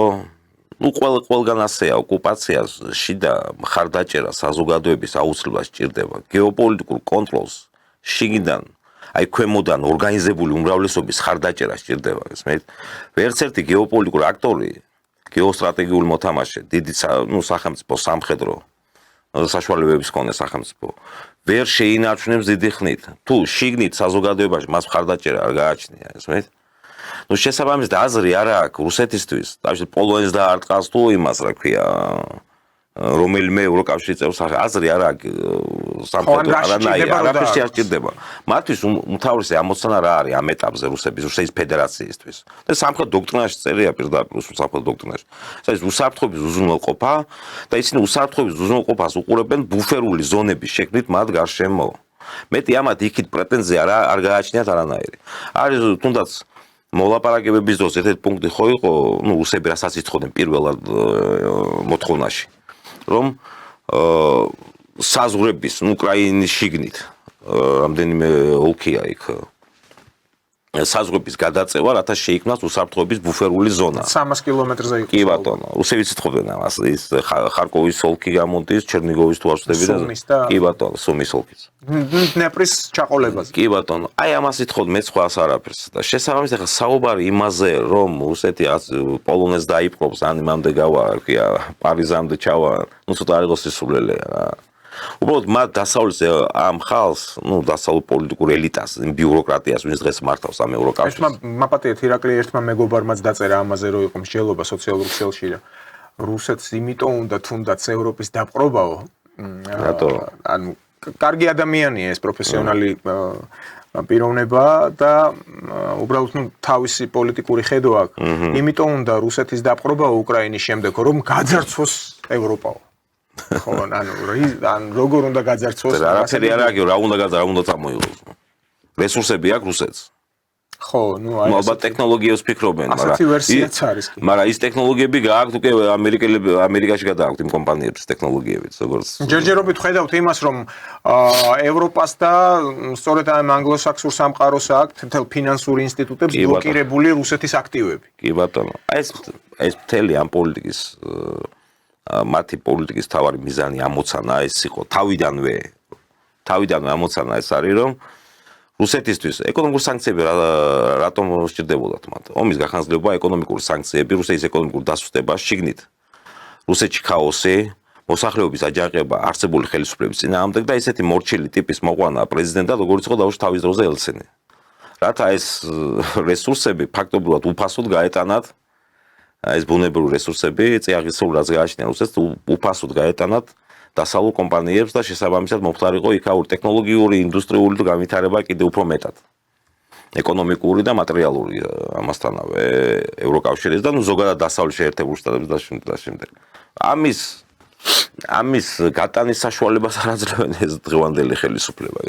S2: ყველგან ასეა, ოკუპაციას შიდა მხარდაჭერა საზოგადოების აუცილებლად სჭირდება. გეოპოლიტიკურ კონტროლს შიგნიდან, აი ქვემოდან ორგანიზებული უმრავლესობის მხარდაჭერა სჭირდება, გესმით? ვერც ერთი გეოპოლიტიკური აქტორი, გეოსტრატეგიული მოთამაშე, დიდი სახელმწიფო სამხედრო საშუალებების მქონე სახელმწიფო ვერ შეინარჩუნებს დიდი ხნით. თუ შიგნით საზოგადოებაში მას მხარდაჭერა არ გააჩნია, გესმით? შესაბამისად აზრი არა აქვს რუსეთისთვის, თავში პოლონეთს დაარტყავს თუ იმას, რა ქვია, რომელიმე ევროკავშირის წევრს აზრი არა აქვს სამხედრო არანაირი არაფერში არ სჭირდება. მათთვის უმთავრესი ამოცანა რა არის ამ ეტაპზე რუსეთის ფედერაციისთვის. და სამხედრო დოქტრინაში წერია პირდაპირ რუსულ სამხედრო დოქტრინაში. ეს უსაფრთხოების უზრუნველყოფა და ისინი უსაფრთხოების უზრუნველყოფას უყურებენ ბუფერული ზონების შექმნით მათ გარშემო. მეტი ამათ იქით პრეტენზია არ გააჩნიათ არანაირი. არის თუნდაც მოლაპარაკებების დროს ერთ-ერთი პუნქტი ხო იყო, რუსები რასაც ითხოვდნენ პირველად მოთხოვნაში, რომ საზღვრების უკრაინის შიგნით რამდენიმე ოლქია იქ საზღვრების გადაწევა, რათა შეიქმნას უსაფრთხოების ბუფერული ზონა.
S1: 300 კილომეტრზე იყო.
S2: კი ბატონო, რუსებიც ითხოვდნენ ამას, ის ხარკოვის ოლქი გამოდის, ჩერნიგოვის თუ არ ვწდები და კი ბატონო, სუმის ოლქიც.
S1: დნეპრის ჩაყოლებაზე.
S2: კი ბატონო, აი ამას ითხოვდნენ, მე სხვა არაფერს და შესაბამისად ახლა საუბარი იმაზე, რომ რუსეთი პოლონეთს დაიპყრობს, ან იმამდე გავა, რა ქვია, პარიზამდე ჩავა, ცოტა არ იყო სისულელეა რა. უბრალოდ მათ დასავლეთ ამ ხალხს, დასავლეთ პოლიტიკურ ელიტას, იმ ბიუროკრატიას, ვინც დღეს მართავს ამ ევროკავშირს.
S1: მაპატიეთ ირაკლი ერთმა მეგობარმაც დაწერა ამაზე, რომ იყო მსჯელობა სოციალურ ქსელში და რუსეთს იმიტომ უნდა თუნდაც ევროპის დაპყრობაო.
S2: რატო?
S1: ანუ კარგი ადამიანია ეს პროფესიონალი პიროვნება და უბრალოდ თავისი პოლიტიკური ხედვა აქვს. იმიტომ უნდა რუსეთის დაპყრობაო უკრაინის შემდეგ, რომ გაძარცვოს ევროპაო. ხო, ანუ როგორ უნდა გაძარცვოს?
S2: არაფერი არ აგიო, რა უნდა წამოიღოს. რესურსები აქვს რუსეთს.
S1: ხო, აი
S2: ალბათ ტექნოლოგიებს ფიქრობენ,
S1: ასეთი ვერსიაც არის კი.
S2: მაგრამ ის ტექნოლოგიები გააქვთ უკვე ამერიკაში გადააქვთ იმ კომპანიებს ტექნოლოგიებიც, როგორც
S1: ჯერჯერობით ხედავთ იმას, რომ ევროპას და სწორედ ამ ანგლოსაქსურ სამყაროს აქვთ მთელ ფინანსურ ინსტიტუტებს ბლოკირებული რუსეთის აქტივები.
S2: კი ბატონო. ეს მთელი ამ პოლიტიკის მათი პოლიტიკის თავარი მიზანი ამოცანა ეს იყო თავიდანვე ამოცანა ეს არის რომ რუსეთისთვის ეკონომიკური სანქციები რატომ სჭირდებოდათ მათ? ომის გახანგრძლივება ეკონომიკური სანქციები, რუსეთის ეკონომიკური დასუსტება შიგნით. რუსეთში ქაოსი, მოსახლეობის აჯანყება არსებული ხელისუფლების წინააღმდეგ და ისეთი მორჩილი ტიპის მოყვანა პრეზიდენტად, როგორც იყო დაუშვათ თავის დროზე ელცინი. რათა ეს რესურსები ფაქტობრივად უფასოდ გაეტანათ ეს ბუნებრივი რესურსები წიაღისეულ რაც გააჩნია რუსეთს უფასოდ გაეტანათ დასავლურ კომპანიებს და შესაბამისად მომხდარიყო იქაური ტექნოლოგიური, ინდუსტრიული განვითარება კიდევ უფრო მეტად. ეკონომიკური და მატერიალური ამასთანავე ევროკავშირის და ზოგადად დასავლეთ შეერთებულ შტატების და შემდეგ. ამის გატანის საშუალებას არ აძლევენ ეს დღევანდელი ხელისუფლება.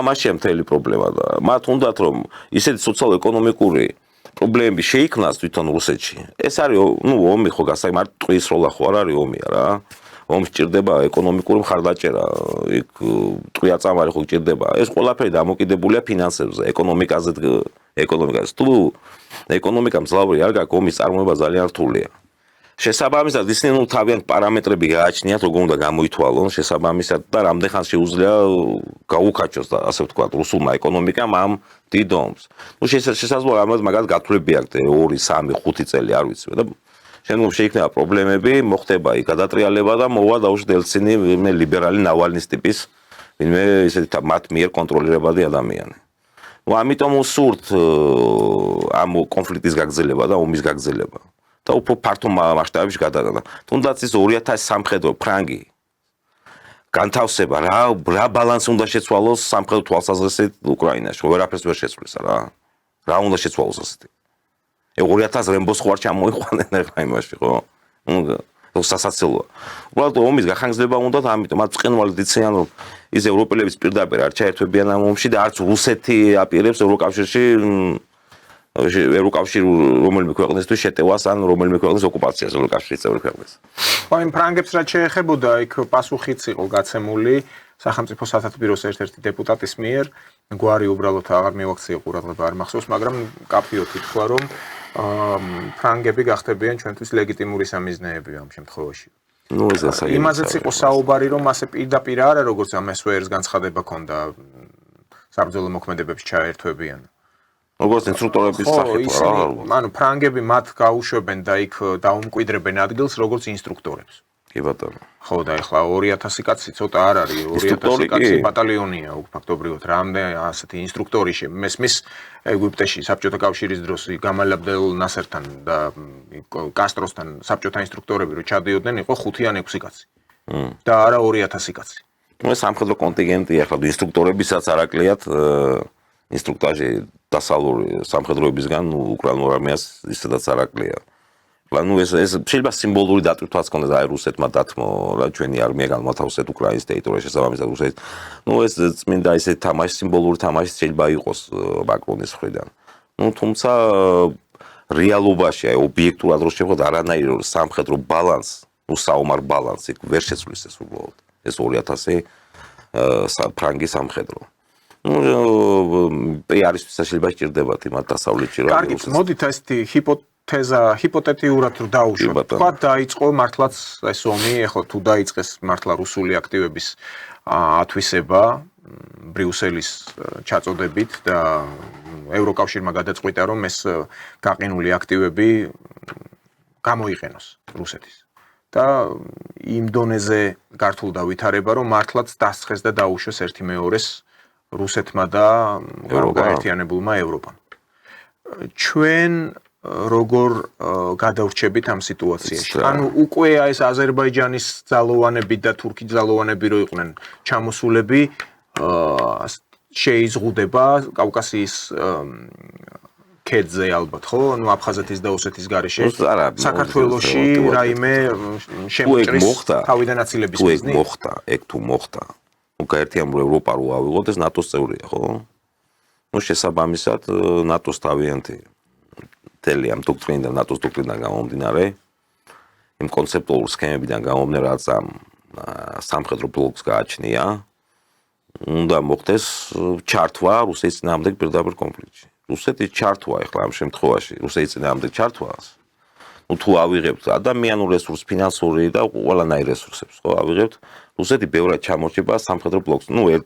S2: ამაშია მთელი პრობლემა და მათ უნდათ რომ ისეთი სოციალ-ეკონომიკური პრობლემები შეიქმნას თვითონ რუსეთში. ეს არის ომი ხო გასაგებია, ტყვის როლა ხო არ არის ომია რა. ომს სჭირდება ეკონომიკური მხარდაჭერა, იქ ტყვია წამარი ხო სჭირდება. ეს ყველაფერი დამოკიდებულია ფინანსებზე, ეკონომიკაზე. თუ ეკონომიკა მძლავრი არ გაქვს, ომის წარმოება ძალიან რთულია. შესაბამისად ისინი თავიანთ პარამეტრები გააჩნიათ, როგორ უნდა გამოითვალონ, შესაბამისად და რამდენ ხანს შეუძლია გაუკაჩოს და ასე ვთქვათ, რუსულმა ეკონომიკამ ამ დიდ ომს. შესაძლოა ამას მაგალითად გათვლები აქვს 2, 3, 5 წელი არ ვიცი და შემდგომ შეიქმნება პრობლემები, მოხდება იქ გადატრიალება და მოვა დაუშვათ ელცინი ლიბერალი ნავალნის ტიპის ვინმე ისეთი მათ მიერ კონტროლირებადი ადამიანი. ამიტომ უსურთ ამ კონფლიქტის გაგრძელება და ომის გაგრძელება. და უფრო ფართო მასშტაბებში გადადა. თუნდაც ის 2000 სამხედრო ფრანგი განთავსება რა ბალანსი უნდა შეცვალოს სამხედრო თვალსაზრისით უკრაინაში, ვერაფერს ვერ შეცვლის რა. რა უნდა შეცვალოს ასეთი. 2000 რემბოს ხوار ჩამოიყვანენ ახლა იმაში, ხო? ნუ სასაცილოა. უბრალოდ ომის გახანგრძლება უნდა და ამიტომ მათ წყინვალით იციან რომ ის ევროპელებიც პირდაპირ არ ჩაერთვებიან ამ ომში და არც რუსეთი აპირებს ევროკავშირში ევროკავშირი რომელიმე ქვეყნისთვის შეტევას ან რომელიმე ქვეყნის ოკუპაციას ევროკავშირის წევრი ქვეყნის.
S1: ხო, იმ ფრანგებს რაც შეეხებოდა, იქ პასუხიც იყო გაცემული სახელმწიფო სათათბიროს ერთ-ერთი დეპუტატის მიერ, გვარი უბრალოდ აღარ მივაქცია ყურადღება არ მახსოვს, მაგრამ კაფიო თითქვა რომ ფრანგები გახდებიან ჩვენთვის ლეგიტიმური სამიზნეები ამ შემთხვევაში.
S2: ნუ ეს ასაა.
S1: იმაზეც იყო საუბარი, რომ ასე პირდაპირ არა, როგორც ამ SVR-ს განცხადება ქონდა საბრძოლო მოქმედებებში ჩაერთვებიან.
S2: როგორც ინსტრუქტორების სახით რა.
S1: ანუ ფრანგები მათ გაუშვებენ და იქ დაუმკვიდრებენ ადგილს როგორც ინსტრუქტორებს.
S2: კი ბატონო.
S1: ხო და ეხლა 2000 კაცი ცოტა არ არის, 2000 კაცი ბატალიონია ფაქტობრივად. რამდენი ასეთი ინსტრუქტორი მესმის ეგვიპტეში საბჭოთა კავშირის დროს გამალ აბდელ ნასერთან და კასტროსთან საბჭოთა ინსტრუქტორები რო ჩადიოდნენ, იყო 5 ან 6 კაცი. და არა 2000 კაცი.
S2: ეს სამხედრო კონტინგენტი ახლა ინსტრუქტორებისაც არაკლიათ ინსტრუქტაჟი დასავლური სამხედროებისგან უკრაინულ არმიას ისედაც არაკლია. ანუ ეს შეიძლება სიმბოლური დატვირთვაც ქონდეს აი რუსეთმა დათმო რა ჩვენი არმია განმათავსეთ უკრაინის ტერიტორიაში შესაბამისად რუსეთ. ნუ ეს წმინდა ისეთი თამაში სიმბოლური თამაში შეიძლება იყოს მაკრონის მხრიდან. ნუ თუმცა რეალობაში აი ობიექტურად რო შევხედოთ არანაირი სამხედრო ბალანს, ნუ საომარ ბალანს იქ ვერ შეცვლის ეს უბრალოდ. ეს 2000 ფრანგი სამხედრო. ნუ პიარისთვის შეიძლება სჭირდებათ იმათ დასავლეთში რა.
S1: კარგი, მოდით ესეთი ჰიპოთეტიურად რომ დაუშვათ. თქვა დაიწყო მართლაც ეს ომი, ეხლა თუ დაიწყეს მართლა რუსული აქტივების ათვისება ბრიუსელის ჩაწოდებით და ევროკავშირმა გადაწყვიტა რომ ეს გაყინული აქტივები გამოიყენოს რუსეთის. და იმ დონეზე გართულდა ვითარება რომ მართლაც დასცხეს და დაუშვეს ერთი მეორეს რუსეთმა და გაერთიანებულმა ევროპამ. ჩვენ როგორ გადავრჩებით ამ სიტუაციაში? ანუ უკვე ეს აზერბაიჯანის ძალოვანები და თურქი ძალოვანები რო იყვნენ ჩამოსულები შეიზღუდება კავკასიის ქედზე ალბათ, ხო? ანუ აფხაზეთის და ოსეთის გარეშე საქართველოში რაიმე შემოჭრის თავიდან აცილების მიზნით.
S2: ეგ თუ მოხდა. ნუ გაერთიანებული ევროპა რო ავიღოთ ეს ნატოს წევრია, ხო? ნუ შესაბამისად ნატოს თავიანთი მთელი ამ დოქტრინიდან ნატოს დოქტრინიდან გამომდინარე იმ კონცეპტუალურ სქემებიდან გამომდინარე რაც ამ სამხედრო ბლოკს გააჩნია უნდა მოხდეს ჩართვა რუსეთის წინააღმდეგ პირდაპირ კონფლიქტში. რუსეთის ჩართვა ეხლა ამ შემთხვევაში რუსეთის წინააღმდეგ ჩართვას ნუ თუ ავიღებთ ადამიანურ რესურსს, ფინანსური და ყველანაირ რესურსებს, ხო, ავიღებთ რუსეთი ბევრად ჩამორჩება სამხედრო ბლოკს. ნუ ერთ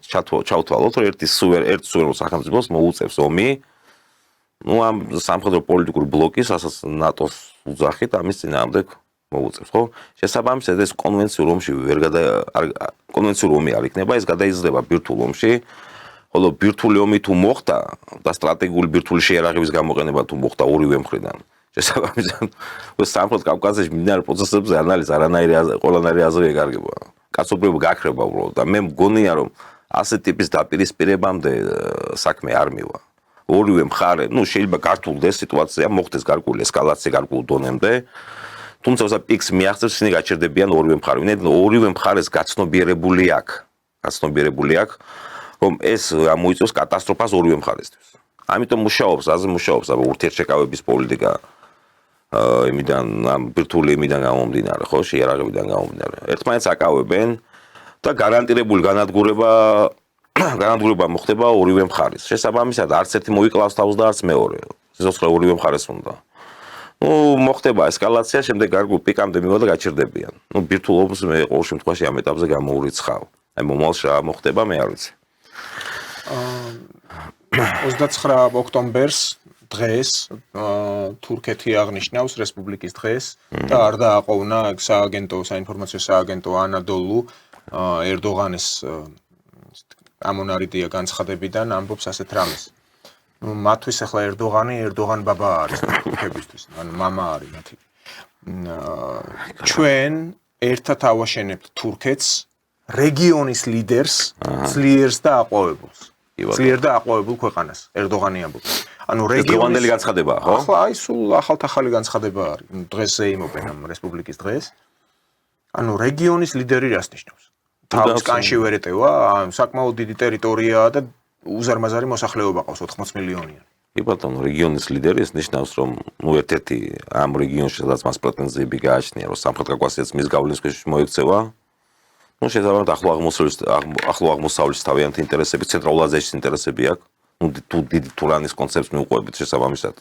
S2: ჩავთვალოთ, რომ ერთი სუვერენულ სახელმწიფოს მოუწევს ომი ნუ ამ სამხედრო პოლიტიკური ბლოკის ასაც ნატოს უძახით ამის წინააღმდეგ მოუწევს, ხო? შესაბამისად ეს კონვენციურ ომში კონვენციურ ომი არ იქნება, ეს გადაიზრდება ბირთვულ ომში. ხოლო ბირთვული ომი თუ მოხდა და სტრატეგიული ბირთვული შეიარაღების გამოყენება თუ მოხდა ორივე მხრიდან. შესაბამისად ეს სამხრეთ კავკასიაში მიმდინარე პროცესებზე ანალიზი ყველანაირი აზრი ეკარგება. კაცობრიობა გაქრება უბრალოდ და მე მგონია რომ ასეთ ტიპის დაპირისპირებამდე საქმე არ მივა. ორივე მხარე, ნუ შეიძლება გართულდეს სიტუაცია, მოხდეს გარკვეული ესკალაცია გარკვეულ დონემდე. თუმცა ოსა პიქს მიაღწევს, ისინი გაჩერდებიან ორივე მხარე. ვინაიდან ორივე მხარეს გაცნობიერებული აქვს, რომ ეს მოიწევს კატასტროფას ორივე მხარესთვის. ამიტომ მუშაობს ურთიერთშეკავების პოლიტიკა იმიდან ამ ბირთვული იმიდან გამომდინარე, ხო, შეიარაღებიდან გამომდინარე. ერთმანეთს აკავებენ და გარანტირებული განადგურება მოხდება ორივე მხარეს. შესაბამისად არც ერთი მოიკლავს თავს და არც მეორე. სიცოცხლე ორივე მხარეს უნდა. ნუ მოხდება ესკალაცია, შემდეგ გარკვეულ პიკამდე მივა და გაჩერდებიან. ნუ ბირთვულ ომს მე ყოველ შემთხვევაში ამ ეტაპზე გამოურიცხავ. აი მომავალში რა მოხდება მე არ ვიცი.
S1: 29 ოქტომბერს დღეს თურქეთი აღნიშნავს რესპუბლიკის დღეს და არ დააყოვნა საინფორმაციო სააგენტო ანადოლუ ერდოღანის ამონარიდია განცხადებიდან ამბობს ასეთ რამეს. ნუ მათთვის ახლა ერდოღან ბაბა არის თურქებისთვის, ანუ მამა არის მათი. ჩვენ ერთად ავაშენებთ თურქეთს, რეგიონის ლიდერს, ძლიერს და აყვავებულს. ძლიერ და აყვავებულ ქვეყანას, ერდოღანი ამბობს. ანუ
S2: რეგიონელი განცხადებაა, ხო?
S1: ახლა აი სულ ახალ განცხადება არის. დღეს ზეიმობენ ამ რესპუბლიკის დღეს. ანუ რეგიონის ლიდერი რას ნიშნავს? თავის კანში ვერ ეტევა, საკმაოდ დიდი ტერიტორიაა და უზარმაზარი მოსახლეობა ყავს 80 მილიონიანი.
S2: კი ბატონო, რეგიონის ლიდერი ეს ნიშნავს, რომ ერთ-ერთი ამ რეგიონში სადაც მას პრეტენზიები გააჩნია, რომ სამხრეთ კავკასიას მის გავლენის ქვეშ მოექცევა. ნუ შესაბამისად ახლო აღმოსავლეთის თავიანთი ინტერესები, ცენტრალურ აზიაში ინტერესები აქვს. ნუ დიდი თურანის კონცეფტს მიუყვებით შესაბამისად.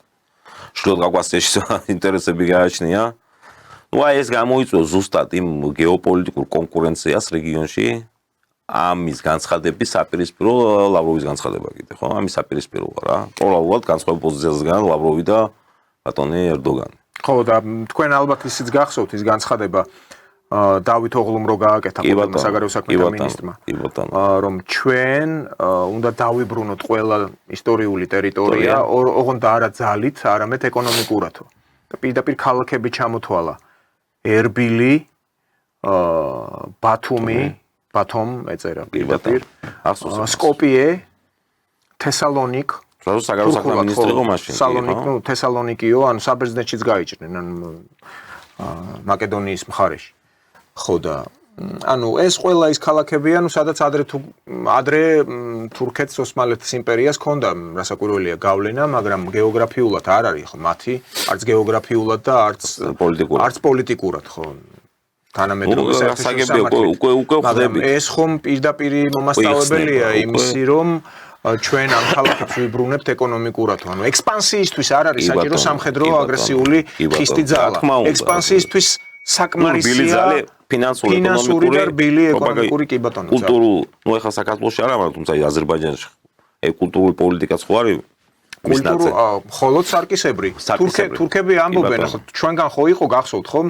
S2: შუა კავკასიაში ინტერესები გააჩნია. ნუ აი ეს გამოიწვევს ზუსტად იმ გეოპოლიტიკურ კონკურენციას რეგიონში. ამის განცხადების საპირისპირო ლავროვის განცხადება კიდე, ხო? ამის საპირისპიროა რა. პროლალურად განსხვავებულ პოზიციაზეა ლავროვი და ბატონი ერდოგანი.
S1: ხო და თქვენ ალბათ ისიც გახსოვთ ის განცხადება დავით ოღლუმ რო გააკეთა ყოველმა საგარეო საქმეთა მინისტრმა. რომ ჩვენ უნდა დავიბრუნოთ ყველა ისტორიული ტერიტორია, ოღონდ არა ძალით, არამედ ეკონომიკურათო. და პირდაპირ ქალაქები ჩამოთვალა. ერბილი, ბათუმ ეწერა პირდაპირ, სკოპიე, თესალონიკ,
S2: საგარეო საქმეთა მინისტრი იყო მაშინ.
S1: თესალონიკიო, ანუ საბერძნეთშიც გაიჭრნენ, ანუ მაკედონიის მხარეში. ხო და ანუ ეს ყველა ის ქალაქები ანუ სადაც ადრე თურქეთს ოსმალეთის იმპერიას ჰქონდა რასაკვირველია გავლენა, მაგრამ გეოგრაფიულად არ არის ხო მათი, არც გეოგრაფიულად და არც პოლიტიკურად ხო. თანამედროვე საერთაშორისო
S2: უკვე ხდები.
S1: ეს ხომ პირდაპირ მომასწავლებელია იმისი, რომ ჩვენ ამ ქალაქებს ვიბრუნებთ ეკონომიკურად. ანუ ექსპანსიისთვის არ არის საჭირო სამხედრო აგრესიული ხისტი ძალა. ექსპანსიისთვის საკმარისია ფინანსური და რბილი ეკონომიკური კი ბატონო.
S2: კულტურულ, ნუ ახლა საქართველოში არა, მაგრამ თუმცა აზერბაიჯანში კულტურული პოლიტიკაც ხო არის?
S1: მხოლოდ სარკისებრი. თურქები ამბობენ, ჩვენგან ხო იყო გახსოვთ ხომ?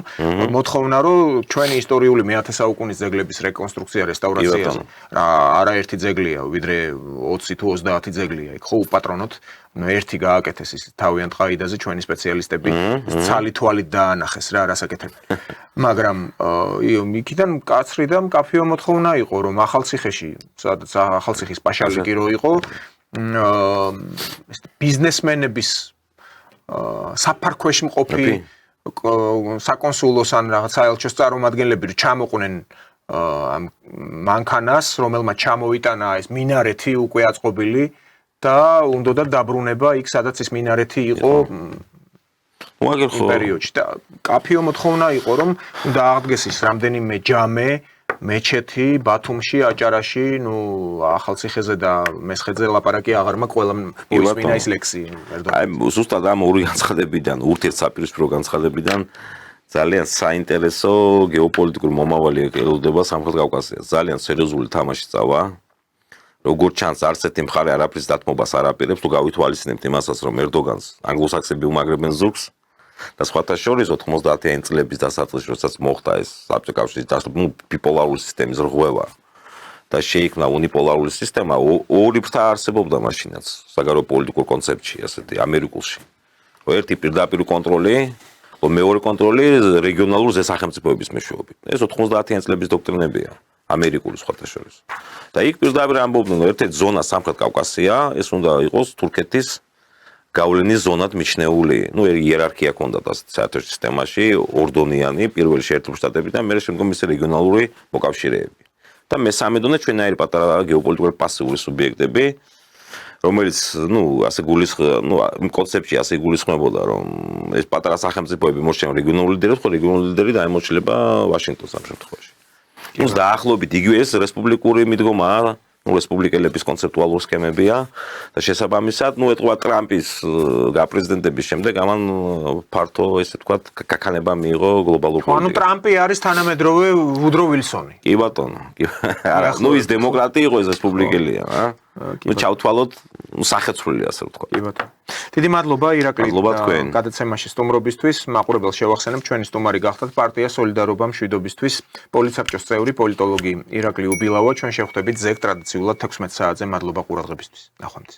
S1: მოთხოვნა რომ ჩვენი ისტორიული მე-10 საუკუნის ძეგლების რეკონსტრუქცია, რესტავრაციაზე. რა არაერთი ძეგლია, ვიდრე 20 თუ 30 ძეგლია. იქ ხო უპატრონოთ ერთი გააკეთეს ის თავიანთ ყაიდაზე ჩვენი სპეციალისტები ცალი თვალით დაანახეს რა რასაკეთებ. მაგრამ იქიდან კაცრი და მკაფიო მოთხოვნა იყო რომ ახალციხეში, სადაც ახალციხის პაშალიკი რო იყო, ბიზნესმენების საფარქვეში მყოფი საკონსულოს ან რაღაც საელჩოს წარმომადგენლები ჩამოყვნენ ამ მანქანას, რომელმაც ჩამოიტანა ეს მინარეთი უკვე აწყობილი და უნდოდა დაბრუნება იქ, სადაც ეს მინარეთი იყო პერიოდში. და კაფიო მოთხოვნა იყო, რომ უნდა აღდგეს ის რამდენიმე ჯამე, მეჩეთი, ბათუმში, აჭარაში, ნუ ახალციხეზე და მესხეთზე ლაპარაკი აღარ მაქვს, ყველა მოისმინა ის ლექსი.
S2: აი, ზუსტად ამ ორი განცხადებიდან, ურთიერთსაპირისპირო განცხადებიდან ძალიან საინტერესო გეოპოლიტიკური მომავალი ელოდება სამხრეთ კავკასიას. ძალიან სერიოზული თამაში წავა. როგორც ჩანს, არც ერთი მხარე არაფრის დათმობას არ აპირებს, თუ გავითვალისწინებთ იმასაც, რომ ერდოგანს ანგლოსაქსები უმაგრებენ ზურგს და სხვათა შორის 90-იანი წლების დასაწყისში, როდესაც მოხდა ეს საბჭოთა კავშირის დასრულება, ბიპოლარული სისტემის რღვევა და შეიქმნა უნიპოლარული სისტემა, ორი ფრთა არსებობდა მაშინაც საგარეო პოლიტიკურ კონცეფტში, ასეთი ამერიკულში. ერთი პირდაპირ კონტროლი, მეორე კონტროლი რეგიონალური ზესახელმწიფოების მეშვეობით. ეს 90-იანი წლების დოქტრინებია. ამერიკული სხვათა შორის. და იქ პირდაპირ ამბობდნენ, რომ ერთ-ერთი ზონა სამხრეთ კავკასია, ეს უნდა იყოს თურქეთის გავლენის ზონად მიჩნეული, ნუ იერარქია ჰქონდათ ასეთ საერთაშორისო სისტემაში, ორდონიანი, პირველი შეერთებული შტატები და მეორე შემდგომ მისი რეგიონალური მოკავშირეები. და მესამე დონე ჩვენაირი პატარა გეოპოლიტიკური პასიური სუბიექტები, რომელიც, ნუ, ასე იმ კონცეფტში ასე გულისხმებოდა, რომ ეს პატარა სახელმწიფოები მოშენ რეგიონული ლიდერებს, ხო რეგიონული ლიდერი დაემორჩილება ვაშინგტონს ამ შემთხვევაში. ნუ დაახლოებით იგივე ეს რესპუბლიკური მიდგომაა, ნუ რესპუბლიკელების კონცეპტუალური სქემებია და შესაბამისად, ნუ ეთქვა ტრამპის გაპრეზიდენტების შემდეგ ამან ფართო, ესე ვთქვათ, კაკანება მიიღო გლობალურ პოლიტიკაში.
S1: ანუ ტრამპი არის თანამედროვე ვუდრო ვილსონი.
S2: კი ბატონო. არა, ნუ ის დემოკრატი იყო, ეს რესპუბლიკელია, რა. ნუ ჩავთვალოთ სახეცვლილი, ასე ვთქვათ.
S1: კი ბატონო. დიდი მადლობა ირაკლი გადაცემაში სტუმრობისთვის. მაყურებელს შევახსენებ, ჩვენი სტუმარი გახდათ პარტია სოლიდარობა მშვიდობისთვის პოლიტსაბჭოს წევრი პოლიტოლოგი ირაკლი უბილავა. ჩვენ შევხვდებით ზეგ ტრადიციულად 16 საათზე. მადლობა ყურადღებისთვის. ნახვამდის.